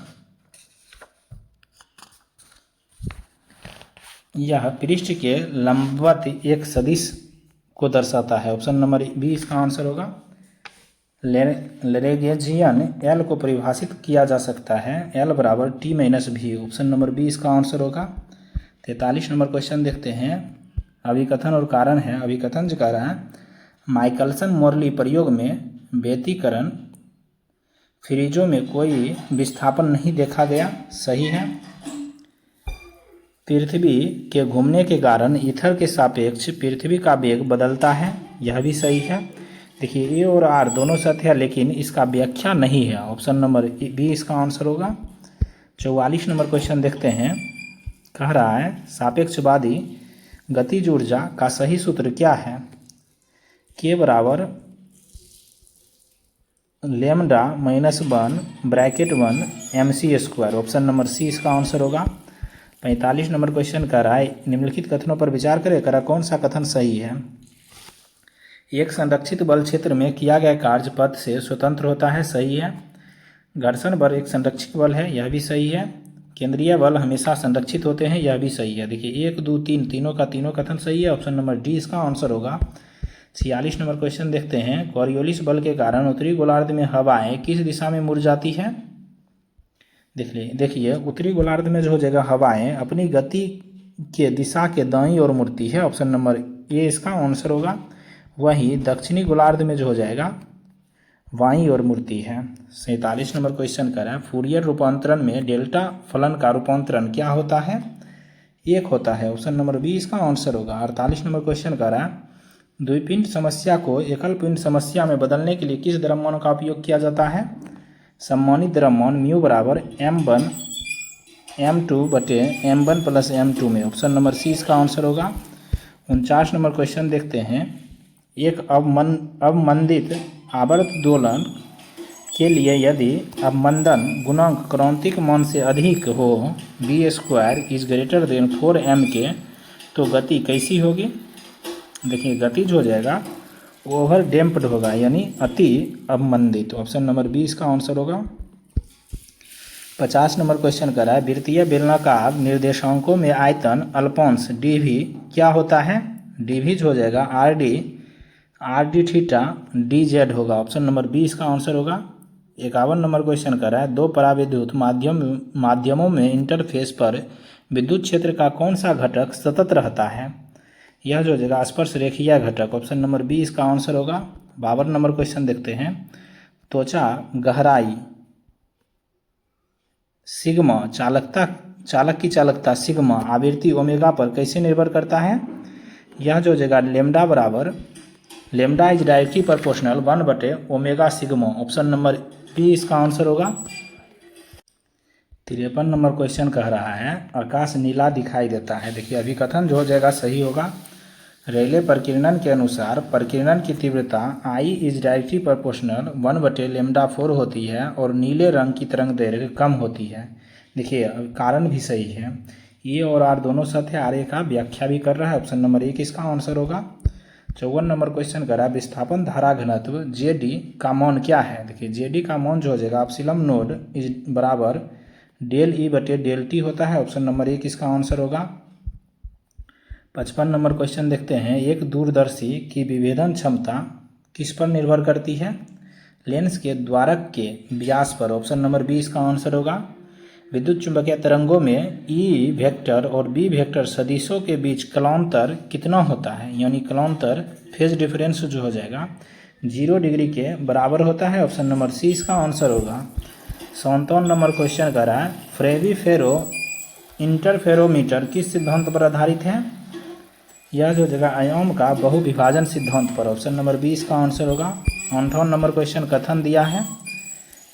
[SPEAKER 1] यह पृष्ठ के लंबवत एक सदिश को दर्शाता है। ऑप्शन नंबर बी इसका आंसर होगा। लेरेगेजियन एल को परिभाषित किया जा सकता है एल बराबर टी माइनस भी। ऑप्शन नंबर बी इसका आंसर होगा। 43 नंबर क्वेश्चन देखते हैं। अभिकथन और कारण है। अभिकथन जो कह रहा है माइकलसन मोरली प्रयोग में व्यतिकरण फ्रीजों में कोई विस्थापन नहीं देखा गया, सही है। पृथ्वी के घूमने के कारण ईथर के सापेक्ष पृथ्वी का वेग बदलता है, यह भी सही है। देखिए ए और आर दोनों सत्य है लेकिन इसका व्याख्या नहीं है। ऑप्शन नंबर बी इसका आंसर होगा। 44 नंबर क्वेश्चन देखते हैं। कह रहा है सापेक्षवादी गतिज ऊर्जा का सही सूत्र क्या है? के बराबर lambda minus 1 bracket 1 MC square. Option number C इसका आंसर होगा। 45 नंबर क्वेश्चन कह रहा है निम्नलिखित कथनों पर विचार करें, कह रहा कौन सा कथन सही है? एक संरक्षित बल क्षेत्र में किया गया कार्य पथ से स्वतंत्र होता है, सही है। घर्षण बल एक संरक्षित बल है, यह भी सही है। केंद्रीय बल हमेशा संरक्षित होते हैं, यह भी सही है। देखिए 1 2 3 तीनों कथन सही है। ऑप्शन नंबर डी इसका आंसर होगा। 46 नंबर क्वेश्चन देखते हैं। कॉरियोलिस बल के कारण उत्तरी गोलार्ध में हवाएं किस दिशा में मुड़ जाती है? देखिए उत्तरी गोलार्ध में जो हो जाएगा हवाएं अपनी गति के दिशा के दाईं ओर मुड़ती है। ऑप्शन नंबर ए इसका आंसर होगा। वहीं दक्षिणी गोलार्ध में जो हो जाएगा बाईं ओर मुड़ती है। 47 नंबर क्वेश्चन कर रहा है फूरियर रूपांतरण में डेल्टा फलन का रूपांतरण क्या होता है? 1 होता है। ऑप्शन नंबर बी इसका आंसर होगा। 48 नंबर क्वेश्चन कर रहा है द्विपिंड समस्या को एकल पिंड समस्या में बदलने के लिए किस द्रव्यमान का उपयोग किया जाता है? सम्मानित द्रव्यमान म्यू बराबर m1 m2 बटे m1 प्लस m2 में। ऑप्शन नंबर सी इसका आंसर होगा। 49 नंबर क्वेश्चन देखते हैं। एक अवमंदित आवर्त दोलन के लिए यदि अवमंदन गुणांक क्रांतिक मान से अधिक हो B square is greater than 4m के, तो गति कैसी होगी? देखिए गति जो हो जाएगा ओवर डैम्प्ड होगा यानी अति अवमंदित। ऑप्शन नंबर बी इसका आंसर होगा। 50 नंबर क्वेश्चन कर रहा है वृत्तीय बेलनाकार निर्देशांकों में आयतन अल्पांश dv क्या होता है? dv जो हो जाएगा rd थीटा dz होगा। ऑप्शन नंबर बी इसका आंसर होगा। 51 नंबर क्वेश्चन कर रहा है दो पराविद्युत माध्यमों में इंटरफेस पर विद्युत क्षेत्र का कौन सा घटक सतत रहता है? यह जो हो जाएगा स्पर्श रेखीय घटक। ऑप्शन नंबर बी इसका आंसर होगा। 52 नंबर क्वेश्चन देखते हैं। त्वचा गहराई सिग्मा चालक की चालकता सिग्मा आवृत्ति ओमेगा पर कैसे निर्भर करता है? यह जो जगह लेमडा बराबर लेमडा इज डायरेक्टली प्रोपोर्शनल 1 बटे omega sigma. Option number B इसका आंसर होगा। 53 नंबर क्वेश्चन कह रहा है आकाश नीला दिखाई देता है। देखिए अभिकथन जो हो जाएगा सही होगा। रेले प्रकीर्णन के अनुसार प्रकीर्णन की तीव्रता I इज डायरेक्टली प्रोपोर्शनल 1 बटे लेमडा 4 होती है और नीले रंग की तरंग दैर्घ्य कम होती है। देखिए कारण भी सही है। ए और आर दोनों सत्य, आर का व्याख्या भी कर रहा है। ऑप्शन नंबर 1 इसका आंसर होगा। 54 नंबर क्वेश्चन कर रहा है विस्थापन धारा घनत्व JD का मान क्या है? देखिए JD का मान जो हो जाएगा एप्सिलॉन नोड इज बराबर डेल E बटे डेल T होता है। ऑप्शन नंबर 1 इसका आंसर होगा। 55 नंबर क्वेश्चन देखते हैं एक दूरदर्शी की विभेदन क्षमता किस पर निर्भर करती है? लेंस के द्वारक के व्यास पर। ऑप्शन नंबर बी इसका आंसर होगा। विद्युत चुंबकीय तरंगों में E वेक्टर और B वेक्टर सदिशों के बीच कलांतर कितना होता है? यानी कलांतर फेज डिफरेंस जो हो जाएगा 0 डिग्री के बराबर होता है। ऑप्शन नंबर सी इसका आंसर होगा। 57 नंबर क्वेश्चन कर रहा है फ्रेवी फेरो इंटरफेरोमीटर किस सिद्धांत पर आधारित है? यह जो जगह आयाम का बहुविभाजन सिद्धांत पर। ऑप्शन नंबर बी इसका आंसर होगा। 58 नंबर क्वेश्चन कथन दिया है,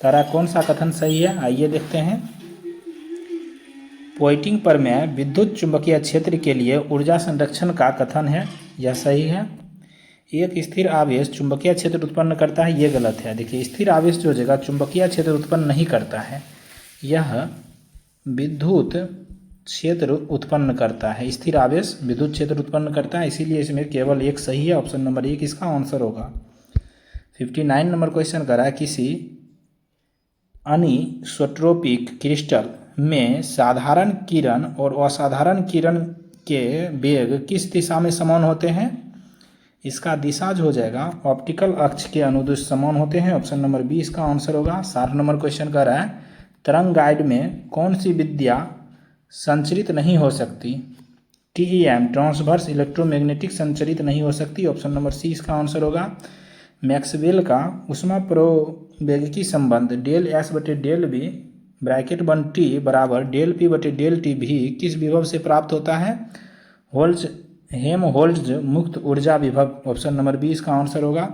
[SPEAKER 1] तारा कौन सा कथन सही है? आइए देखते हैं। पॉइंटिंग पर में विद्युत चुंबकीय क्षेत्र के लिए ऊर्जा संरक्षण का कथन है, यह सही है। एक स्थिर आवेश चुंबकीय क्षेत्र उत्पन्न करता है, ये गलत है। देखिए स्थिर आवेश जो जगह चुंबकीय क्षेत्र उत्पन्न नहीं करता है, यह विद्युत क्षेत्र उत्पन्न करता है। स्थिर आवेश विद्युत क्षेत्र उत्पन्न करता है, इसीलिए इसमें केवल एक सही है। ऑप्शन नंबर 1 इसका आंसर होगा। 59 नंबर क्वेश्चन कर रहा है किसी अनिसोट्रोपिक क्रिस्टल में साधारण किरण और असाधारण किरण के वेग किस दिशा में समान होते हैं? इसका दिशा जो हो जाएगा ऑप्टिकल अक्ष के अनुदिश समान होते हैं। ऑप्शन नंबर बी इसका आंसर होगा। 60 नंबर क्वेश्चन कर रहा है तरंग गाइड में कौन सी विद्या संचरित नहीं हो सकती? TEM ट्रांसवर्स इलेक्ट्रोमैग्नेटिक संचरित नहीं हो सकती। ऑप्शन नंबर सी इसका आंसर होगा। मैक्सवेल का ऊष्मप्रवैगिकी संबंध डेल एस बटे डेल बी ब्रैकेट 1T बराबर डेल पी बटे डेल टी भी किस विभव से प्राप्त होता है? हेल्महोल्ट्ज़ मुक्त ऊर्जा विभव। ऑप्शन नंबर बी इसका आंसर होगा।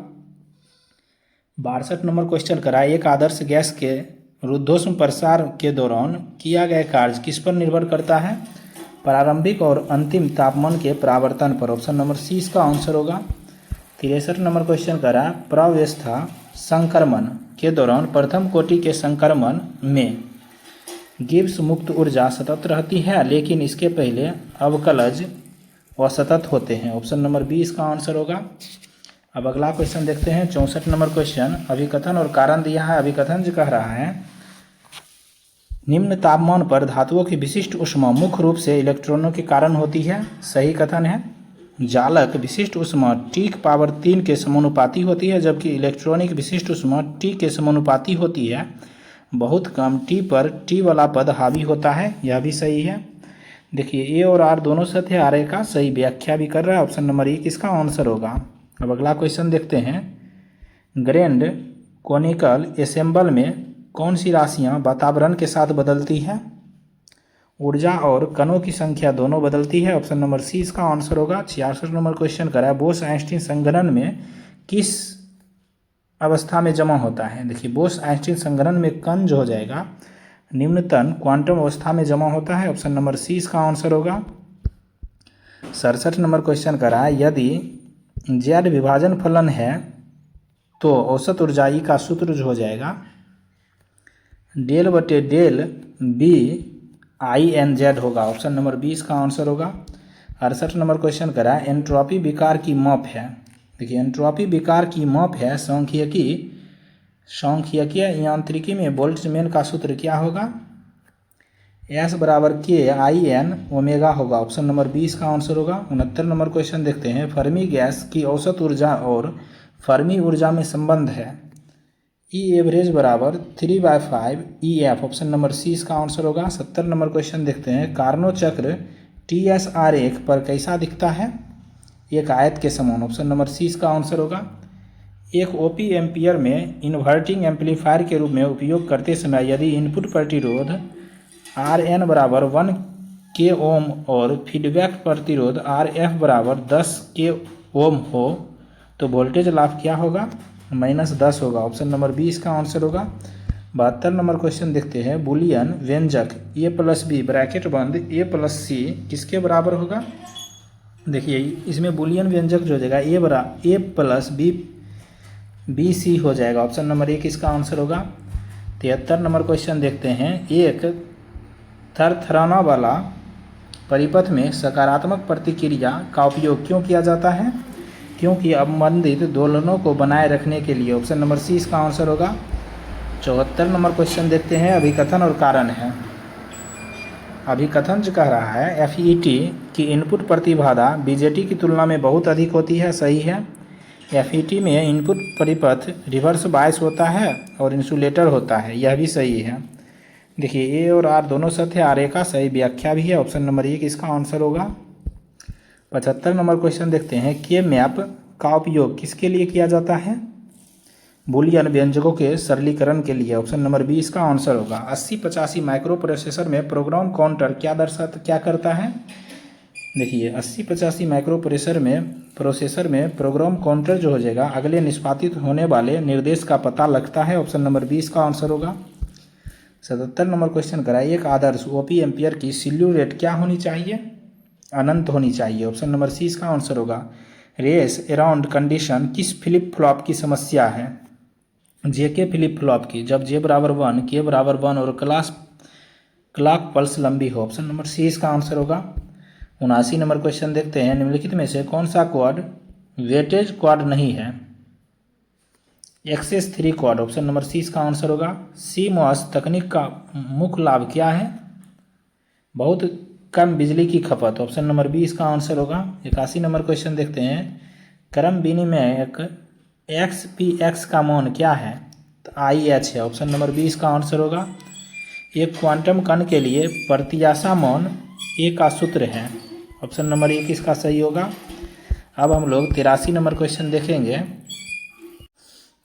[SPEAKER 1] 62 नंबर क्वेश्चन करा एक आदर्श गैस के रुद्धोष्म प्रसार के दौरान किया गया कार्य किस पर निर्भर करता है? प्रारंभिक और अंतिम तापमान के परावर्तन पर। ऑप्शन नंबर सी इसका आंसर होगा। 63 नंबर क्वेश्चन करा प्रावस्था संक्रमण के दौरान प्रथम कोटि के संक्रमण में गिब्स मुक्त ऊर्जा सतत रहती है, लेकिन इसके पहले अवकलज असतत होते हैं। ऑप्शन नंबर बी इसका आंसर होगा। अब अगला क्वेश्चन देखते हैं 64 नंबर क्वेश्चन अभिकथन और कारण दिया है। अभिकथन जो कह रहा है निम्न तापमान पर धातुओं की विशिष्ट ऊष्मा मुख्य रूप से इलेक्ट्रॉनों के कारण होती है। सही कथन है। जालक विशिष्ट ऊष्मा T⁻3 के समानुपाती होती है, जबकि इलेक्ट्रॉनिक विशिष्ट ऊष्मा T के समानुपाती होती है। बहुत कम T पर T वाला पद हावी होता है, यह भी सही है। देखिए ए और आर दोनों सत्य आर का सही व्याख्या भी कर रहा है। ऑप्शन नंबर एक इसका आंसर होगा। अब अगला क्वेश्चन देखते हैं ग्रैंड कोनिकल एसेंबल में कौन सी राशियां वातावरण के साथ बदलती है? ऊर्जा और कणों की संख्या दोनों बदलती है। ऑप्शन नंबर सी इसका आंसर होगा। 66 नंबर क्वेश्चन करा है बोस आइंस्टीन संघनन में किस अवस्था में जमा होता है? देखिए बोस आइंस्टीन संघनन में कण जो हो जाएगा निम्नतम क्वांटम अवस्था में जमा होता है। ऑप्शन नंबर सी इसका आंसर होगा। 67 नंबर क्वेश्चन करा है यदि जेड विभाजन फलन है तो औसत ऊर्जा ई का सूत्र जो हो जाएगा डेल बटे डेल बी INZ होगा। ऑप्शन नंबर बी इसका आंसर होगा। 68 नंबर क्वेश्चन करा है एंट्रोपी विकार की माप है। देखिए एंट्रोपी विकार की माप है सांख्यिकीय यांत्रिकी में बोल्ट्जमैन का सूत्र क्या होगा? S बराबर K/IN ओमेगा होगा। ऑप्शन नंबर बी इसका आंसर होगा। 69 नंबर क्वेश्चन देखते हैं फर्मी गैस की औसत ऊर्जा और फर्मी ऊर्जा में संबंध है E एवरेज बराबर 3/5 EF। ऑप्शन नंबर सी इसका आंसर होगा। 70 नंबर क्वेश्चन देखते हैं कार्नोट चक्र TS आरेख पर कैसा दिखता है? एक आयत के समान। ऑप्शन नंबर सी इसका आंसर होगा। एक OP एम्पियर में इन्वर्टिंग एम्पलीफायर के रूप में उपयोग करते समय यदि इनपुट प्रतिरोध RN बराबर 1 K ओम और फीडबैक प्रतिरोध RF बराबर 10 K ओम हो तो वोल्टेज लाभ क्या होगा? -10 होगा। ऑप्शन नंबर बी इसका आंसर होगा। 72 नंबर क्वेश्चन देखते हैं बुलियन व्यंजक A+B ब्रैकेट बंद A+C किसके बराबर होगा? देखिए इसमें बुलियन व्यंजक जो हो जाएगा A+B BC हो जाएगा। ऑप्शन नंबर एक इसका आंसर होगा। 73 नंबर क्वेश्चन देखते हैं एक थरथराना वाला परिपथ में सकारात्मक प्रतिक्रिया का उपयोग क्यों किया जाता है? क्योंकि अवमंदित दोलनों को बनाए रखने के लिए। ऑप्शन नंबर सी इसका आंसर होगा। 74 नंबर क्वेश्चन देखते हैं अभिकथन और कारण है। अभिकथन जो कह रहा है FET की इनपुट प्रतिबाधा BJT की तुलना में बहुत अधिक होती है। सही है। FET में इनपुट परिपथ रिवर्स बायस होता है और इंसुलेटर होता है, यह भी सही है। देखिए ए और आर दोनों सत्य आर का सही व्याख्या भी है। ऑप्शन नंबर एक इसका आंसर होगा। 75 नंबर क्वेश्चन देखते हैं के मैप का उपयोग किसके लिए किया जाता है? बुलियन व्यंजकों के सरलीकरण के लिए। ऑप्शन नंबर बी इसका आंसर होगा। 8085 माइक्रो प्रोसेसर में प्रोग्राम काउंटर क्या करता है? देखिए 8085 माइक्रो प्रोसेसर में प्रोग्राम काउंटर जो हो जाएगा अगले निष्पादित होने वाले निर्देश का पता लगता है। ऑप्शन नंबर बी इसका आंसर होगा। 77 नंबर क्वेश्चन कराइए एक आदर्श OP एम्पियर की स्लीव रेट क्या होनी चाहिए? अनंत होनी चाहिए। ऑप्शन नंबर सी इसका आंसर होगा। रेस अराउंड कंडीशन किस फ्लिप फ्लॉप की समस्या है? JK फ्लिप फ्लॉप की, जब J बराबर 1 K बराबर 1 और क्लॉक पल्स लंबी हो। ऑप्शन नंबर सी इसका आंसर होगा। 79 नंबर क्वेश्चन देखते हैं निम्नलिखित में से कौन सा क्वाड वेटेज क्वाड नहीं है? एक्सेस 3 क्वाड। ऑप्शन नंबर सी इसका आंसर होगा। CMOS तकनीक का मुख्य लाभ क्या है? बहुत कम बिजली की खपत। ऑप्शन नंबर बी इसका आंसर होगा। 81 नंबर क्वेश्चन देखते हैं क्रम विनिमयक XPX का मान क्या है? तो IH है। ऑप्शन नंबर 20 का आंसर होगा। एक क्वांटम कण के लिए प्रत्याशा मान A का सूत्र है। ऑप्शन नंबर 21 का सही होगा। अब हम लोग 83 नंबर क्वेश्चन देखेंगे।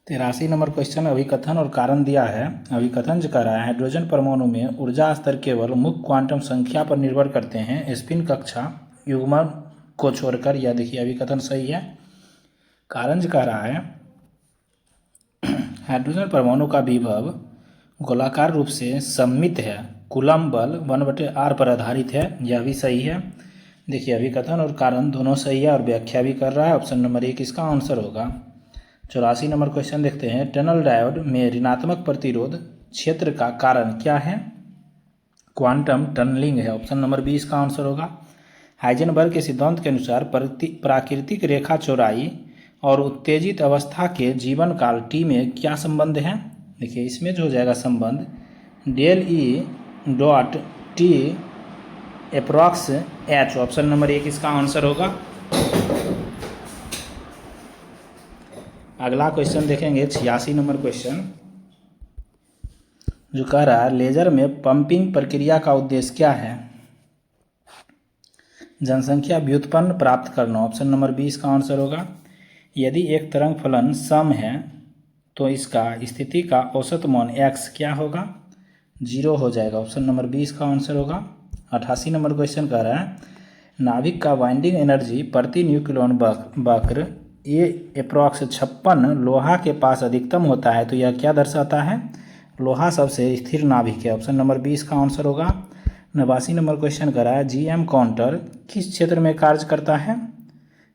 [SPEAKER 1] 83 नंबर क्वेश्चन अभिकथन और कारण दिया है। अभिकथन जो कर रहा है, हाइड्रोजन परमाणु में ऊर्जा स्तर केवल मुख्य क्वांटम संख्या पर निर्भर करते हैं, स्पिन कक्षा युग्मन को छोड़कर। यह देखिए अभिकथन सही है। कारण जो कह रहा है, हाइड्रोजन परमाणु का विभव गोलाकार रूप से सममित है, कूलम्ब बल 1/r पर आधारित है। यह भी सही है। देखिए अभिकथन और कारण दोनों सही है और व्याख्या भी कर रहा है। ऑप्शन नंबर 1 इसका आंसर होगा। 84 नंबर क्वेश्चन देखते हैं। टनल डायोड में ऋणात्मक प्रतिरोध क्षेत्र का कारण क्या है? क्वांटम टनलिंग है। ऑप्शन नंबर 20 का आंसर होगा। हाइजेनबर्ग के सिद्धांत के अनुसार प्राकृतिक रेखा चौड़ाई और उत्तेजित अवस्था के जीवन काल T में क्या संबंध है? देखिए इसमें जो हो जाएगा संबंध ΔE.T approx H। Option number 1 इसका आंसर होगा। अगला क्वेश्चन देखेंगे 86 नंबर क्वेश्चन जो कह रहा है, लेजर में पंपिंग प्रक्रिया का उद्देश्य क्या है? जनसंख्या व्युत्पन्न प्राप्त करना। ऑप्शन नंबर 20 का आंसर होगा। यदि एक तरंग फलन सम है तो इसका स्थिति का औसत मान x क्या होगा? 0 हो जाएगा। ऑप्शन नंबर 20 का आंसर होगा। 88 नंबर क्वेश्चन कह रहा है, नाभिक का वाइंडिंग एनर्जी प्रति न्यूक्लियन वक्र A अप्रॉक्स 56 लोहा के पास अधिकतम होता है, तो यह क्या दर्शाता है? लोहा सबसे स्थिर नाभिक है। ऑप्शन नंबर 20 का आंसर होगा। 89 नंबर क्वेश्चन कर रहा है, GM काउंटर किस क्षेत्र में कार्य करता है?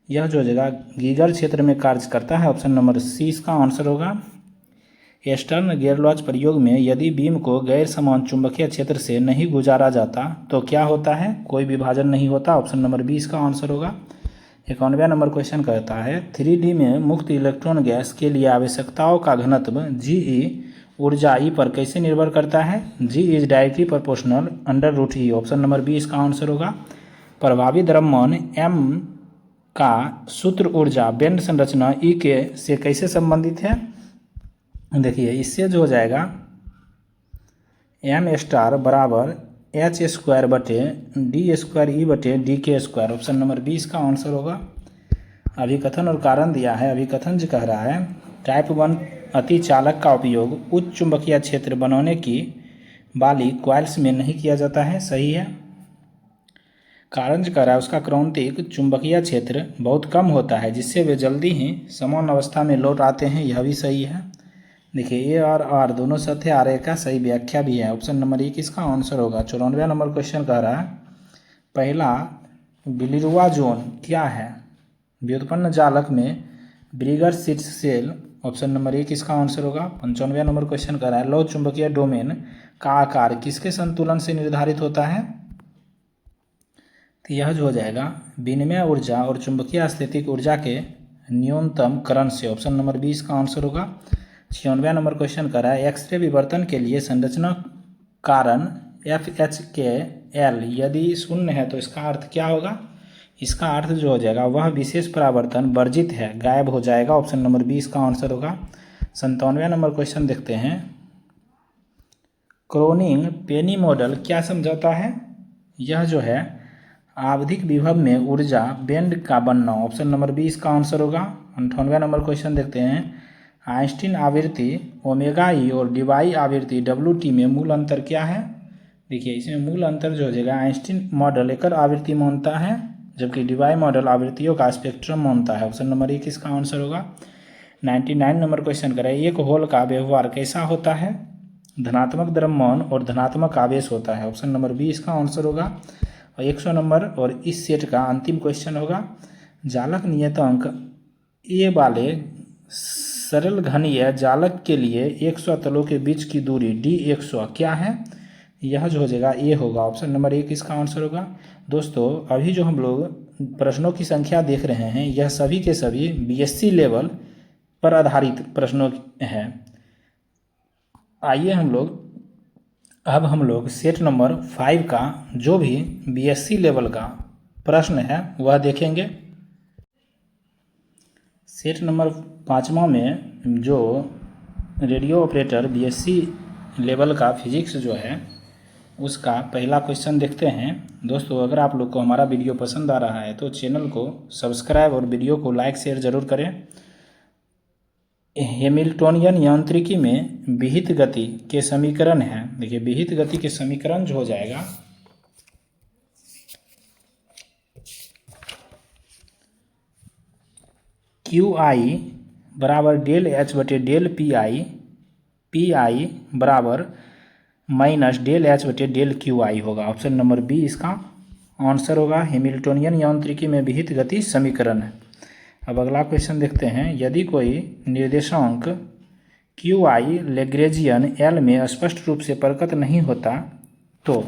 [SPEAKER 1] यह जो जगह गीगर क्षेत्र में कार्य करता है। ऑप्शन नंबर C इसका आंसर होगा। एस्टर्न गेयरलॉज प्रयोग में यदि बीम को गैर समान चुंबकीय क्षेत्र से नहीं गुजारा जाता तो क्या होता है? कोई विभाजन नहीं होता। ऑप्शन नंबर 20 का आंसर होगा। 91 नंबर क्वेश्चन कहता है, 3D में मुक्त इलेक्ट्रॉन गैस के लिए आवश्यकताओं का घनत्व GE ऊर्जा E पर कैसे निर्भर करता है? G is directly proportional √E। Option number 20 का आंसर होगा। प्रभावी द्रव्यमान M का सूत्र ऊर्जा बैंड संरचना E के से कैसे संबंधित है? देखिए इससे जो हो जाएगा M* बराबर H²/D²E/DK²। ऑप्शन नंबर 20 का आंसर होगा। अभिकथन और कारण दिया है। अभिकथन जो कह रहा है, टाइप 1 अतिचालक का उपयोग उच्च चुंबकीय क्षेत्र बनाने की वाली क्वाइल्स में नहीं किया जाता है। सही है। कारण जो कह रहा है, उसका क्रांतिक चुंबकीय क्षेत्र बहुत कम होता है, जिससे वे जल्दी ही समान अवस्था में लौट आते हैं। यह भी सही है। देखिए A और R दोनों सत्य, R का सही व्याख्या भी है। ऑप्शन नंबर 1 इसका आंसर होगा। 94 नंबर क्वेश्चन कह रहा है, पहला बिलिरुआ जोन क्या है? व्युत्पन्न जालक में ब्रिगर शीर्ष सेल। ऑप्शन नंबर 1 इसका आंसर होगा। 95 नंबर क्वेश्चन कह रहा है, लौह चुंबकीय डोमेन का आकार किसके संतुलन से निर्धारित होता है? तो यह जो हो जाएगा विनिमय ऊर्जा और चुंबकीय स्थैतिक ऊर्जा के न्यूनतम करण से। ऑप्शन नंबर 20 का आंसर होगा। 96 नंबर क्वेश्चन कर रहा है, एक्सरे विवर्तन के लिए संरचना कारण FHKL यदि शून्य है तो इसका अर्थ क्या होगा? इसका अर्थ जो हो जाएगा वह विशेष परावर्तन वर्जित है, गायब हो जाएगा। ऑप्शन नंबर 20 का आंसर होगा। 97 नंबर क्वेश्चन देखते हैं, क्रोनिग पेनी मॉडल क्या समझाता है? यह जो है आवधिक विभव में ऊर्जा बैंड का बनना। ऑप्शन नंबर 20 का आंसर होगा। 98 नंबर क्वेश्चन देखते हैं, आइंस्टीन आवृत्ति ω/E और डीवाई आवृत्ति WT में मूल अंतर क्या है? देखिए इसमें मूल अंतर जो हो जाएगा, आइंस्टीन मॉडल एकल आवृत्ति मानता है, जबकि डीवाई मॉडल आवृत्तियों का स्पेक्ट्रम मानता है। ऑप्शन नंबर 1 इसका आंसर होगा। 99 नंबर क्वेश्चन करें, एक होल का व्यवहार कैसा होता है? धनात्मक द्रव्यमान और धनात्मक आवेश होता है। ऑप्शन नंबर 20 का आंसर होगा। और 100 नंबर और इस सेट का अंतिम क्वेश्चन होगा, जालक नियतांक A वाले सरल घनीय जालक के लिए 100 तलों के बीच की दूरी D100 क्या है? यह जो हो जाएगा A होगा। ऑप्शन नंबर 1 इसका आंसर होगा। दोस्तों अभी जो हम लोग प्रश्नों की संख्या देख रहे हैं, यह सभी के सभी BSc लेवल पर आधारित प्रश्नों हैं। आइए हम लोग सेट नंबर 5 का जो भी BSc लेवल का प्रश्न है वह देखेंगे। सेट नंबर 5वां में जो रेडियो ऑपरेटर बीएससी लेवल का फिजिक्स जो है उसका पहला क्वेश्चन देखते हैं। दोस्तों, अगर आप लोग को हमारा वीडियो पसंद आ रहा है तो चैनल को सब्सक्राइब और वीडियो को लाइक शेयर जरूर करें। हैमिल्टोनियन यांत्रिकी में विहित गति के समीकरण हैं। देखिए, विहित गति के समीकरण जो हो जाएगा क्यू आई बराबर डेल एच बटे डेल पी आई बराबर माइनस डेल एच बटे डेल क्यू आई होगा। ऑप्शन नंबर बी इसका आंसर होगा। हैमिल्टोनियन यांत्रिकी में विहित गति समीकरण है। अब अगला क्वेश्चन देखते हैं। यदि कोई निर्देशांक क्यू आई लैग्रेंजियन एल में स्पष्ट रूप से प्रकट नहीं होता तो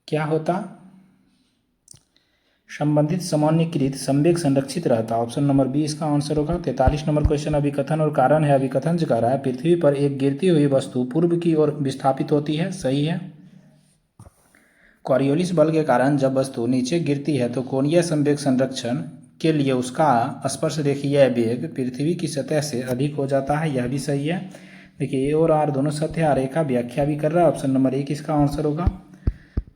[SPEAKER 1] क्या होता? संबंधित सामान्यीकृत संवेग संरक्षित रहता। ऑप्शन नंबर बी इसका आंसर होगा। 43 नंबर क्वेश्चन अभिकथन और कारण है। अभिकथन जो कह रहा है, पृथ्वी पर एक गिरती हुई वस्तु पूर्व की ओर विस्थापित होती है। सही है। कॉरियोलिस बल के कारण जब वस्तु नीचे गिरती है तो कोणीय संवेग संरक्षण के लिए उसका स्पर्श रेखीय वेग पृथ्वी की सतह से अधिक हो जाता है। यह भी सही है। देखिए, ए और आर दोनों सतह आरेख का व्याख्या भी कर रहा है। ऑप्शन नंबर 1 इसका आंसर होगा।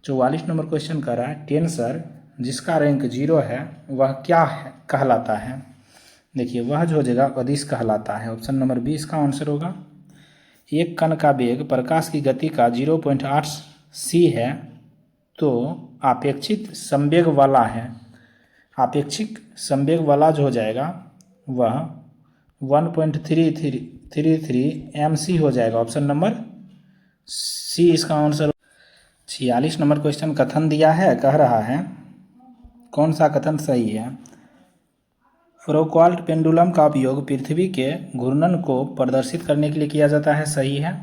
[SPEAKER 1] 44 नंबर क्वेश्चन कर रहा है, टेंसर जिसका रैंक 0 है वह क्या है कहलाता है? देखिए, वह जो हो जाएगा अदिश कहलाता है। ऑप्शन नंबर बी इसका आंसर होगा। एक कण का वेग प्रकाश की गति का 0.8 c है तो आपेक्षिक संवेग वाला है। आपेक्षिक संवेग वाला जो हो जाएगा वह 1.33 mc हो जाएगा। ऑप्शन नंबर सी इसका आंसर। 46 नंबर क्वेश्चन कथन दिया है, कह रहा है कौन सा कथन सही है? फौकॉल्ट पेंडुलम का उपयोग पृथ्वी के घूर्णन को प्रदर्शित करने के लिए किया जाता है। सही है।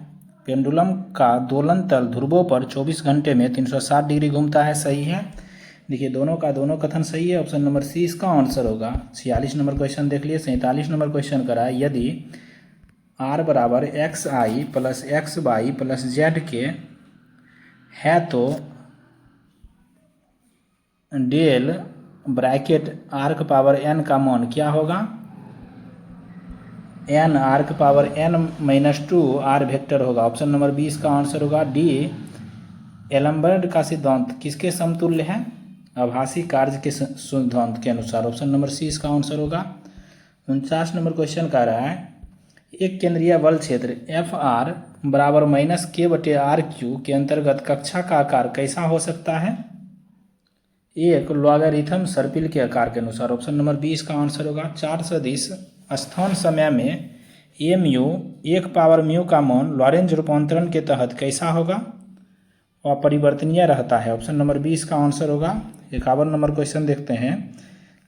[SPEAKER 1] पेंडुलम का दोलन तल ध्रुवों पर 24 घंटे में 360 डिग्री घूमता है। सही है। देखिए, दोनों का दोनों कथन सही है। ऑप्शन नंबर सी इसका आंसर होगा। 46 नंबर क्वेश्चन देख लिए। 47 नंबर क्वेश्चन करा है, यदि r बराबर x i plus x y plus z के है तो del bracket arc power n का मान क्या होगा? n arc power n-2 r vector होगा। ऑप्शन नंबर बी इसका आंसर होगा। डी एलम्बर्ट का सिद्धांत किसके समतुल्य है? आभासी कार्य के सिद्धांत के अनुसार। ऑप्शन नंबर सी इसका आंसर होगा। 49 नंबर क्वेश्चन कह रहा है, एक केंद्रीय बल क्षेत्र एफ आर बराबर माइनस के बटे आर क्यू के अंतर्गत कक्षा का आकार कैसा हो सकता है? एक लॉगरिथम सर्पिल के आकार के अनुसार। ऑप्शन नंबर बी इसका आंसर होगा। 4 सदिश स्थान समय में ए म्यू 1 पावर म्यू का मान लॉरेंज रूपांतरण के तहत कैसा होगा? अपरिवर्तनीय रहता है। ऑप्शन नंबर बी इसका आंसर होगा। 51 नंबर क्वेश्चन देखते हैं।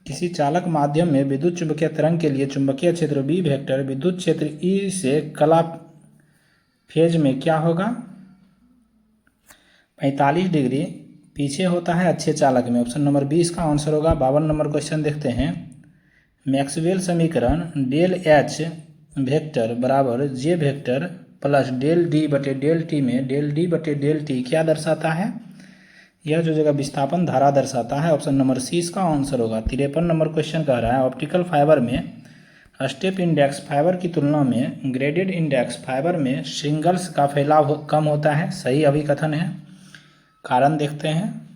[SPEAKER 1] किसी चालक माध्यम में विद्युत चुंबकीय तरंग के लिए चुंबकीय क्षेत्र बी वेक्टर विद्युत क्षेत्र ई से कला फेज में क्या होगा? 45 डिग्री पीछे होता है अच्छे चालक में। ऑप्शन नंबर बी इसका आंसर होगा। 52 नंबर क्वेश्चन देखते हैं। मैक्सवेल समीकरण डेल एच वेक्टर बराबर जे वेक्टर प्लस डेल डी बटे डेल टी में डेल डी बटे डेल टी क्या दर्शाता है? यह जो जगह विस्थापन धारा दर्शाता है। ऑप्शन नंबर सी इसका आंसर होगा। 53 नंबर क्वेश्चन कह रहा है, ऑप्टिकल फाइबर में स्टेप इंडेक्स फाइबर की तुलना में ग्रेडेड इंडेक्स फाइबर में श्रृंगल्स का फैलाव कम होता है। सही अभिकथन है। कारण देखते हैं।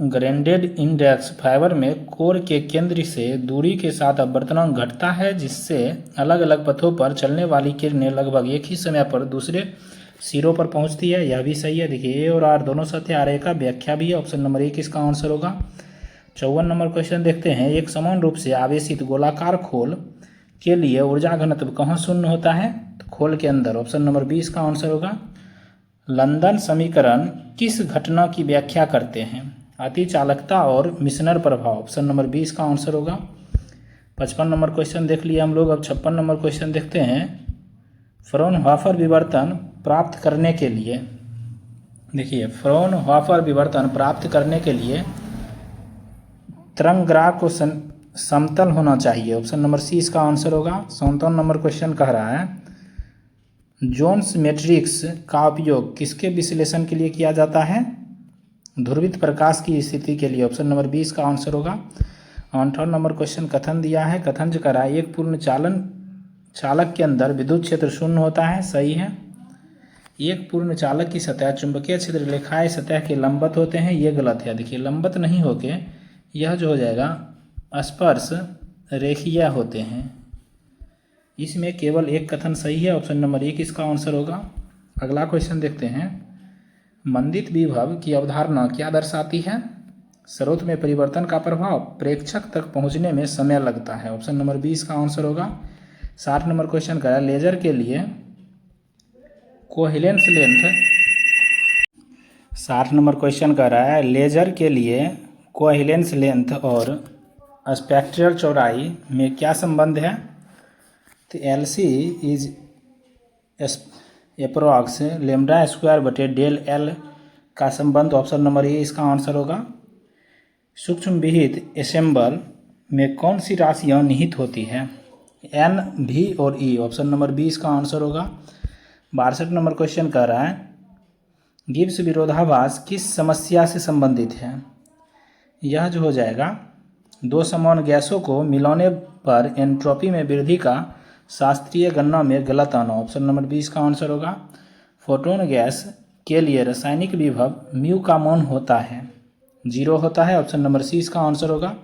[SPEAKER 1] ग्रेडेड इंडेक्स फाइबर में कोर के केंद्र से दूरी के साथ अपवर्तनांक घटता है, जिससे अलग अलग पथों पर चलने वाली किरणें लगभग एक ही समय पर दूसरे सिरों पर पहुंचती है। यह भी सही है। देखिए, ए और आर दोनों सत्य आरेख का व्याख्या भी है। ऑप्शन नंबर 1 इसका आंसर होगा। 54 नंबर क्वेश्चन देखते हैं। एक समान रूप से आवेशित गोलाकार खोल के लिए ऊर्जा घनत्व कहाँ शून्य होता है? तो खोल के अंदर। ऑप्शन नंबर बी इसका आंसर होगा। लंदन समीकरण किस घटना की व्याख्या करते हैं? अतिचालकता और मिशनर प्रभाव। ऑप्शन नंबर बी इसका आंसर होगा। 55 नंबर क्वेश्चन देख लिया हम लोग। अब 56 नंबर क्वेश्चन देखते हैं। फ्राउनहोफर विवर्तन प्राप्त करने के लिए, देखिए, फ्राउनहोफर विवर्तन प्राप्त करने के लिए तरंगग्राह को समतल होना चाहिए। ऑप्शन नंबर सी इसका आंसर होगा। 57 नंबर क्वेश्चन कह रहा है, जोन्स मैट्रिक्स का उपयोग किसके विश्लेषण के लिए किया जाता है? ध्रुवित प्रकाश की स्थिति के लिए। ऑप्शन नंबर 20 का आंसर होगा। 58 नंबर क्वेश्चन कथन दिया है। कथन जो करा एक पूर्ण चालक के अंदर विद्युत क्षेत्र शून्य होता है, सही है। एक पूर्ण चालक की सतह चुंबकीय क्षेत्र रेखाएं सतह के लंबवत होते हैं, ये गलत है। देखिए लंबवत नहीं होके यह जो हो जाएगा स्पर्श रेखीय होते हैं। इसमें केवल एक कथन सही है, ऑप्शन नंबर 1 इसका आंसर होगा। अगला क्वेश्चन देखते हैं। मंदित विभव की अवधारणा क्या दर्शाती है? स्रोत में परिवर्तन का प्रभाव, प्रेक्षक तक पहुंचने में समय लगता है, ऑप्शन नंबर 20 का आंसर होगा। 60 नंबर क्वेश्चन का लेजर के लिए कोहेलेंस लेंथ 60 नंबर क्वेश्चन कह रहा है लेजर के लिए कोहेलेंस लेंथ और स्पेक्ट्रल चौड़ाई में क्या संबंध है? तो L C is approx lambda square बटे डेल एल का संबंध, ऑप्शन नंबर ए इसका आंसर होगा। सूक्ष्म विहित एसेंबल में कौन सी राशियाँ निहित होती हैं? एन, भी और ई, ऑप्शन नंबर 20 का आंसर होगा। 62 नंबर क्वेश्चन कह रहा है गिब्स विरोधाभास किस समस्या से संबंधित है? यह जो हो जाएगा दो समान गैसों को मिलाने पर एंट्रोपी में वृद्धि का शास्त्रीय गणना में गलत आना, ऑप्शन नंबर 20 का आंसर होगा। फोटोन गैस के लिए रासायनिक विभव म्यू का मान होता है 0 होता है, ऑप्शन नंबर सी इसका आंसर होगा।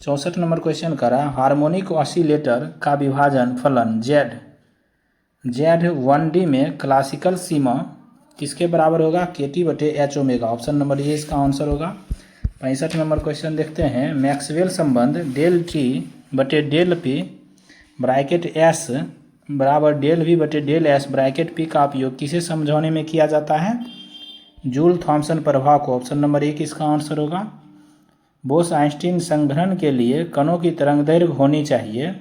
[SPEAKER 1] 64 नंबर क्वेश्चन करा हार्मोनिक ऑसिलेटर का विभाजन फलन Z1D में क्लासिकल सीमा किसके बराबर होगा? KT बटे H ओमेगा, ऑप्शन नंबर ए इसका आंसर होगा। 65 नंबर क्वेश्चन देखते हैं। मैक्सवेल संबंध डेल T बटे डेल P ब्रैकेट S बराबर डेल V बटे डेल S ब्रैकेट P का उपयोग किसे समझाने में किया जाता है? जूल थॉमसन प्रभाव को, ऑप्शन नंबर 1 इसका आंसर होगा। बोस आइंस्टीन संघनन के लिए कणों की तरंगदैर्घ्य होनी चाहिए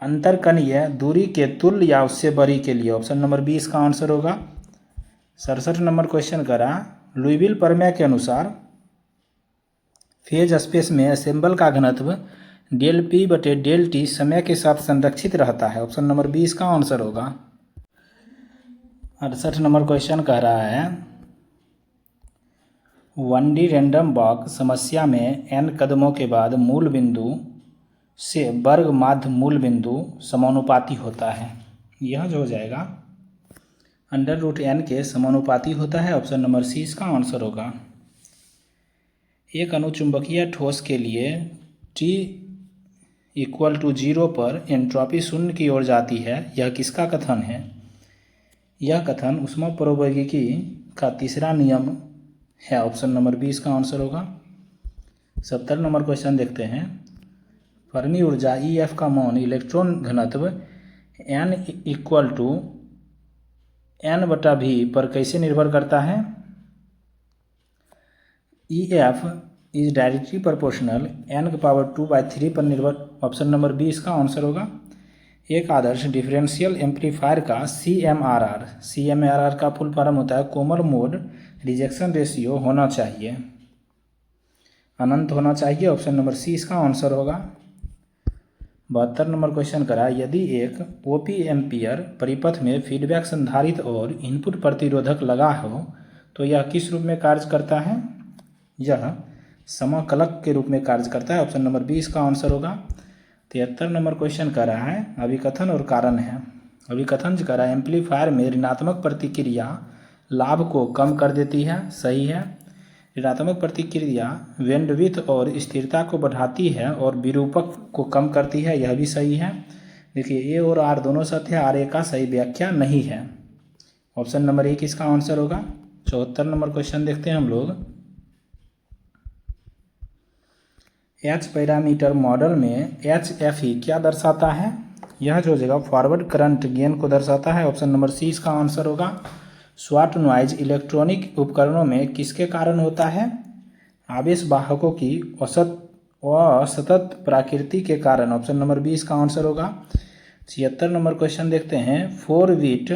[SPEAKER 1] अंतरकणीय दूरी के तुल्य या उससे बड़ी के लिए, ऑप्शन नंबर 20 का आंसर होगा। 67 नंबर क्वेश्चन करा लुईविल प्रमेय के अनुसार फेज स्पेस में असेंबल का घनत्व डेल P बटे डेल T समय के साथ संरक्षित रहता है, ऑप्शन नंबर 20 का आंसर होगा। 68 नंबर क्वेश्चन कह रहा है 1D रैंडम वॉक समस्या में n कदमों के बाद मूल बिंदु से वर्ग माध्य मूल बिंदु समानुपाती होता है। यह जो हो जाएगा √n के समानुपाती होता है, ऑप्शन नंबर सी इसका आंसर होगा। एक अनुचुंबकीय ठोस के लिए T = 0 पर एंट्रोपी शून्य की ओर जाती है, यह किसका कथन है? यह कथन ऊष्मप्रवैगिकी का तीसरा नियम है, ऑप्शन नंबर 20 का आंसर होगा। 70 नंबर क्वेश्चन देखते हैं। फर्मी ऊर्जा EF का मान इलेक्ट्रॉन घनत्व n = n/v पर कैसे निर्भर करता है? EF is directly proportional n⁻2/3 पर निर्भर, ऑप्शन नंबर 20 का आंसर होगा। एक आदर्श डिफरेंशियल एम्पलीफायर का CMRR का फुल फॉर्म होता है कोमल मोड रिजेक्शन रेशियो होना चाहिए, अनंत होना चाहिए, ऑप्शन नंबर सी इसका आंसर होगा। 72 नंबर क्वेश्चन करा यदि एक OP एम्पियर परिपथ में फीडबैक संधारित्र और इनपुट प्रतिरोधक लगा हो तो यह किस रूप में कार्य करता है? यह समाकलक के रूप में कार्य करता है, ऑप्शन नंबर 20 का आंसर होगा। 73 नंबर क्वेश्चन कर रहा है अभिकथन और कारण है। अभिकथन जो करा एम्पलीफायर में ऋणात्मक प्रतिक्रिया लाभ को कम कर देती है, सही है। ऋणात्मक प्रतिक्रिया बैंडविड्थ और स्थिरता को बढ़ाती है और विरूपक को कम करती है, यह भी सही है। देखिए A और R दोनों सत्य है, RA का सही व्याख्या नहीं है, ऑप्शन नंबर 1 इसका आंसर होगा। 74 नंबर क्वेश्चन देखते हैं हम लोग। H पैरामीटर मॉडल में HFE क्या दर्शाता है? यह जो जगह फॉरवर्ड करंट गेन को दर्शाता है, ऑप्शन नंबर सी इसका आंसर होगा। स्वाट नॉइज इलेक्ट्रॉनिक उपकरणों में किसके कारण होता है? आवेश वाहकों की असतत प्रकृति के कारण, ऑप्शन नंबर 20 का आंसर होगा। 76 नंबर क्वेश्चन देखते हैं। 4 बिट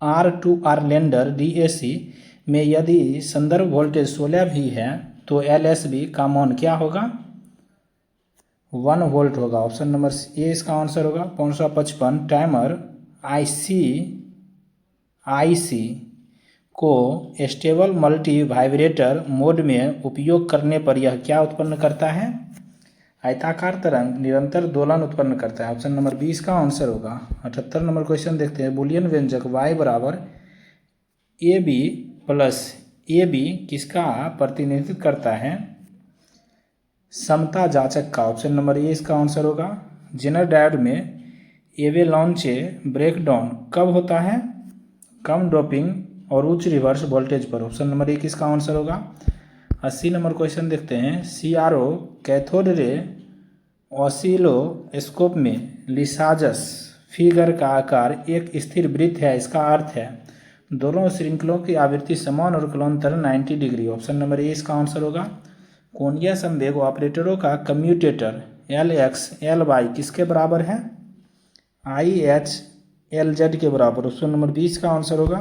[SPEAKER 1] R2R लेंडर DAC में यदि संदर्भ वोल्टेज 16 भी है तो LSB का मान क्या होगा? 1 वोल्ट होगा, ऑप्शन नंबर ए इसका आंसर होगा। 555 टाइमर IC को स्टेबल मल्टी वाइब्रेटर मोड में उपयोग करने पर यह क्या उत्पन्न करता है? आयताकार तरंग निरंतर दोलन उत्पन्न करता है। ऑप्शन नंबर 20 का आंसर होगा। 78 नंबर क्वेश्चन देखते हैं। बूलियन व्यंजक y बराबर A B plus A B किसका प्रतिनिधित्व करता है? समता जाचक का। ऑप्शन नंबर ए इसका आंसर होगा। जेनर डायोड में एवेलांचे ब्रेकडाउन कब होता है? कम डोपिंग और उच्च रिवर्स वोल्टेज पर। ऑप्शन नंबर ए किसका आंसर होगा। 80 नंबर क्वेश्चन देखते हैं। CRO कैथोड रे ऑसिलोस्कोप में लिसाजस फिगर का आकार एक स्थिर वृत्त है। इसका अर्थ है दोनों श्रृंखलों की आवृत्ति समान और कलांतर 90 डिग्री। ऑप्शन नंबर ए इसका आंसर होगा। कोणीय संवेग ऑपरेटरों का कम्यूटेटर LX LY किसके बराबर है? IH LZ के बराबर। ऑप्शन नंबर 20 का आंसर होगा।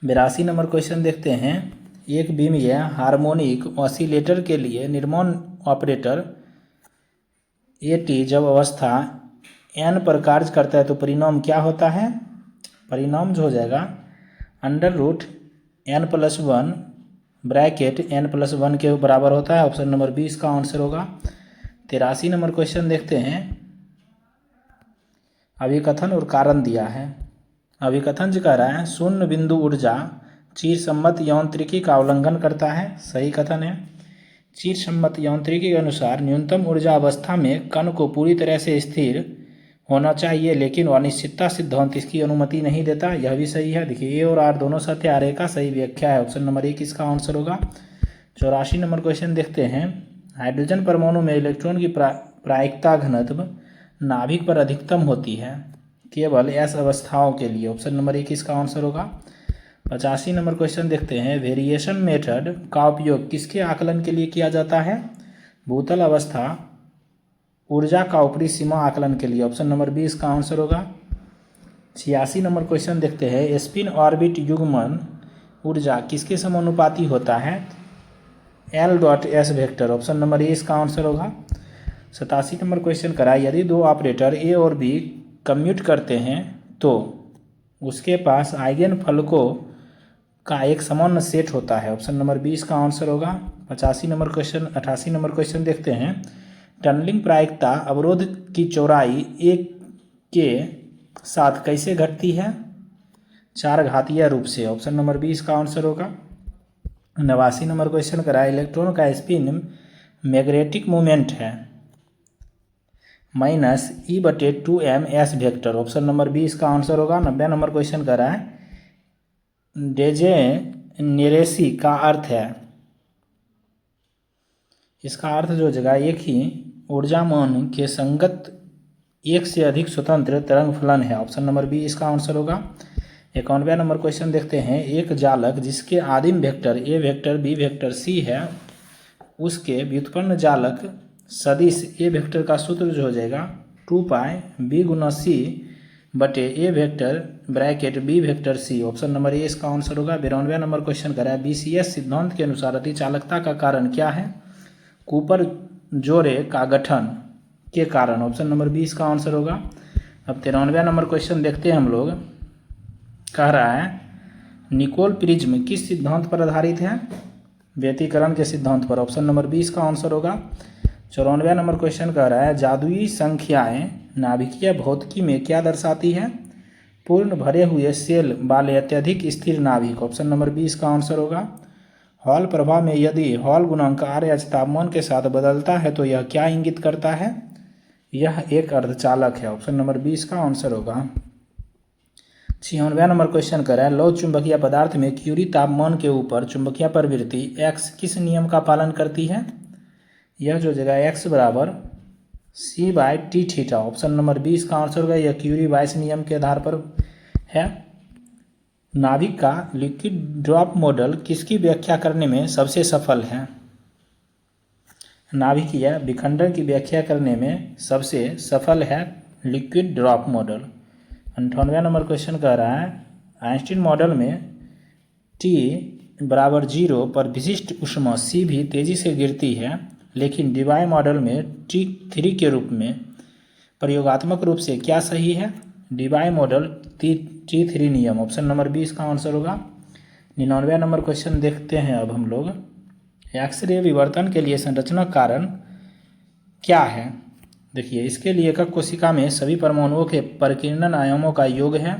[SPEAKER 1] 82 नंबर क्वेश्चन देखते हैं। एक बीमीय हार्मोनिक ऑसिलेटर के लिए निर्माण ऑपरेटर AT जब अवस्था n पर कार्य करता है तो परिणाम क्या होता है? परिणाम जो हो जाएगा √n+1 ब्रैकेट n+1 के बराबर होता है। ऑप्शन नंबर 20 का आंसर होगा। 83 नंबर क्वेश्चन देखते हैं। अभिकथन और कारण दिया है। अभिकथन जो कह रहा है शून्य बिंदु ऊर्जा चिरसम्मत यांत्रिकी का उल्लंघन करता है। सही कथन है। चिरसम्मत यांत्रिकी के अनुसार न्यूनतम ऊर्जा अवस्था में कण को पूरी तरह से स्थिर होना चाहिए, लेकिन अनिश्चितता सिद्धांत इसकी अनुमति नहीं देता। यह भी सही है। देखिए ए और आर दोनों सत्य आर का सही व्याख्या है। ऑप्शन नंबर 1 इसका आंसर होगा। 84 नंबर क्वेश्चन देखते हैं। हाइड्रोजन परमाणु में इलेक्ट्रॉन की प्रायिकता घनत्व नाभिक पर अधिकतम होती है केवल S अवस्थाओं के लिए। ऑप्शन नंबर 1 इसका आंसर होगा। 85 नंबर क्वेश्चन देखते हैं। वेरिएशन मेथड का उपयोग किसके आकलन के लिए किया जाता है? भूतल अवस्था ऊर्जा का ऊपरी सीमा आकलन के लिए। ऑप्शन नंबर 20 का आंसर होगा। 86 नंबर क्वेश्चन देखते हैं। स्पिन ऑर्बिट युग्मन ऊर्जा किसके समानुपाती होता है? L.S vector. ऑप्शन नंबर ए इसका आंसर होगा। 87 नंबर क्वेश्चन करा यदि दो ऑपरेटर ए और बी कम्यूट करते हैं तो उसके पास आइगन फलकों का एक समान सेट होता है। ऑप्शन नंबर 20 का आंसर होगा। 88 नंबर क्वेश्चन देखते हैं। टनलिंग प्रायिकता अवरोध की चौड़ाई एक के साथ कैसे घटती है? 4 घातीय रूप से। ऑप्शन नंबर 20 का आंसर होगा। 89 नंबर क्वेश्चन करा इलेक्ट्रॉन का स्पिन मैग्नेटिक मोमेंट है -E/2m S vector. Option number 20 का आंसर होगा। 90 नंबर क्वेश्चन कर रहा है डेजेनेरेसी का अर्थ है। इसका अर्थ जो जगह एक ही ऊर्जामान के संगत एक से अधिक स्वतंत्र तरंग फलन है। ऑप्शन नंबर 20 इसका आंसर होगा। 91 नंबर क्वेश्चन देखते हैं। एक जालक जिसके आदिम vector A vector B vector C है उसके व्युत्पन्न जालक सदिश A वेक्टर का सूत्र जो हो जाएगा 2π B × C बटे A vector bracket B vector C। Option number ए इसका आंसर होगा। 92 नंबर क्वेश्चन करा है BCS सिद्धांत के अनुसार अतिचालकता का कारण क्या है? कूपर जोड़े का गठन के कारण। ऑप्शन नंबर 20 का आंसर होगा। अब 93 नंबर क्वेश्चन देखते हैं हम लोग। कह रहा है निकोल प्रिज्म किस सिद्धांत पर आधारित है? व्यतिकरण के सिद्धांत पर। ऑप्शन नंबर 20 का आंसर होगा। 94 नंबर क्वेश्चन कह रहा है जादुई संख्याएं नाभिकीय भौतिकी में क्या दर्शाती है? पूर्ण भरे हुए सेल वाले अत्यधिक स्थिर नाभिक। ऑप्शन नंबर 20 का आंसर होगा। हॉल प्रभाव में यदि हॉल गुणांक RH तापमान के साथ बदलता है तो यह क्या इंगित करता है? यह एक अर्धचालक है। ऑप्शन नंबर 20 का आंसर होगा। 96 नंबर क्वेश्चन कर रहा है लौह चुंबकीय पदार्थ में क्यूरी तापमान के ऊपर चुंबकीय प्रवृत्ति X किस नियम का पालन करती है? यह जो जगह X बराबर C/T θ। ऑप्शन नंबर 20 का आंसर होगा। यह क्यूरी बाइस नियम के आधार पर है। नाभिक का लिक्विड ड्रॉप मॉडल किसकी व्याख्या करने में सबसे सफल है? नाभिकीय विखंडन की व्याख्या करने में सबसे सफल है liquid drop model. 98 number question कह रहा है आइंस्टीन मॉडल में T = 0 पर विशिष्ट ऊष्मा C भी तेजी से गिरती है, लेकिन डीबाई मॉडल में T3 के रूप में प्रयोगात्मक रूप से क्या सही है? डीबाई मॉडल T3 नियम, ऑप्शन नंबर बी इसका आंसर होगा। 99वां नंबर क्वेश्चन देखते हैं अब हम लोग। एक्सरे विवर्तन के लिए संरचना कारण क्या है? देखिए, इसके लिए एकक कोशिका में सभी परमाणुओं के परिकीर्णन आयामों का योग है,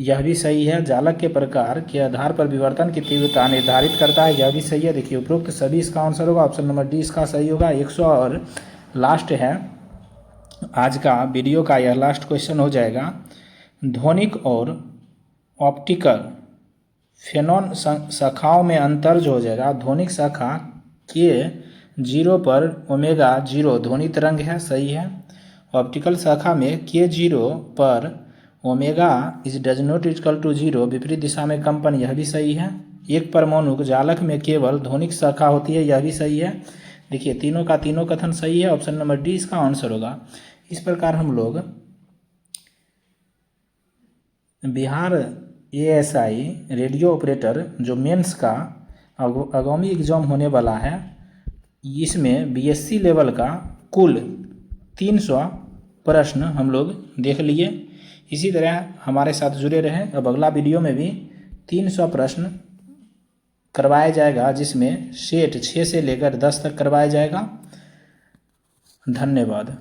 [SPEAKER 1] यह भी सही है। जालक के प्रकार के आधार पर विवर्तन की तीव्रता निर्धारित करता है, यह भी सही है। देखिए, उपरोक्त सभी इसका आंसर होगा, ऑप्शन नंबर डी इसका सही होगा। 100 और लास्ट है आज का वीडियो का, यह लास्ट क्वेश्चन हो जाएगा। ध्वनिक और ऑप्टिकल फेनॉन शाखाओं में अंतर जो हो जाएगा, ध्वनिक शाखा K0 पर ओमेगा 0 ध्वनि तरंग है, सही है। ऑप्टिकल शाखा में K0 पर omega is does not equal to 0 विपरीत दिशा में कंपन, यह भी सही है। एक परमाणु जालक में केवल ध्वनिक शाखा होती है, यह भी सही है। देखिए, तीनों का तीनों कथन सही है, ऑप्शन नंबर डी इसका आंसर होगा। इस प्रकार हम लोग बिहार ASI रेडियो ऑपरेटर जो मेंस का आगामी एग्जाम होने वाला है, इसमें BSc लेवल का कुल 300 प्रश्न हम लोग देख लिए। इसी तरह हमारे साथ जुड़े रहें। अब अगला वीडियो में भी 300 प्रश्न करवाया जाएगा, जिसमें सेट 6 से लेकर 10 तक करवाया जाएगा। धन्यवाद।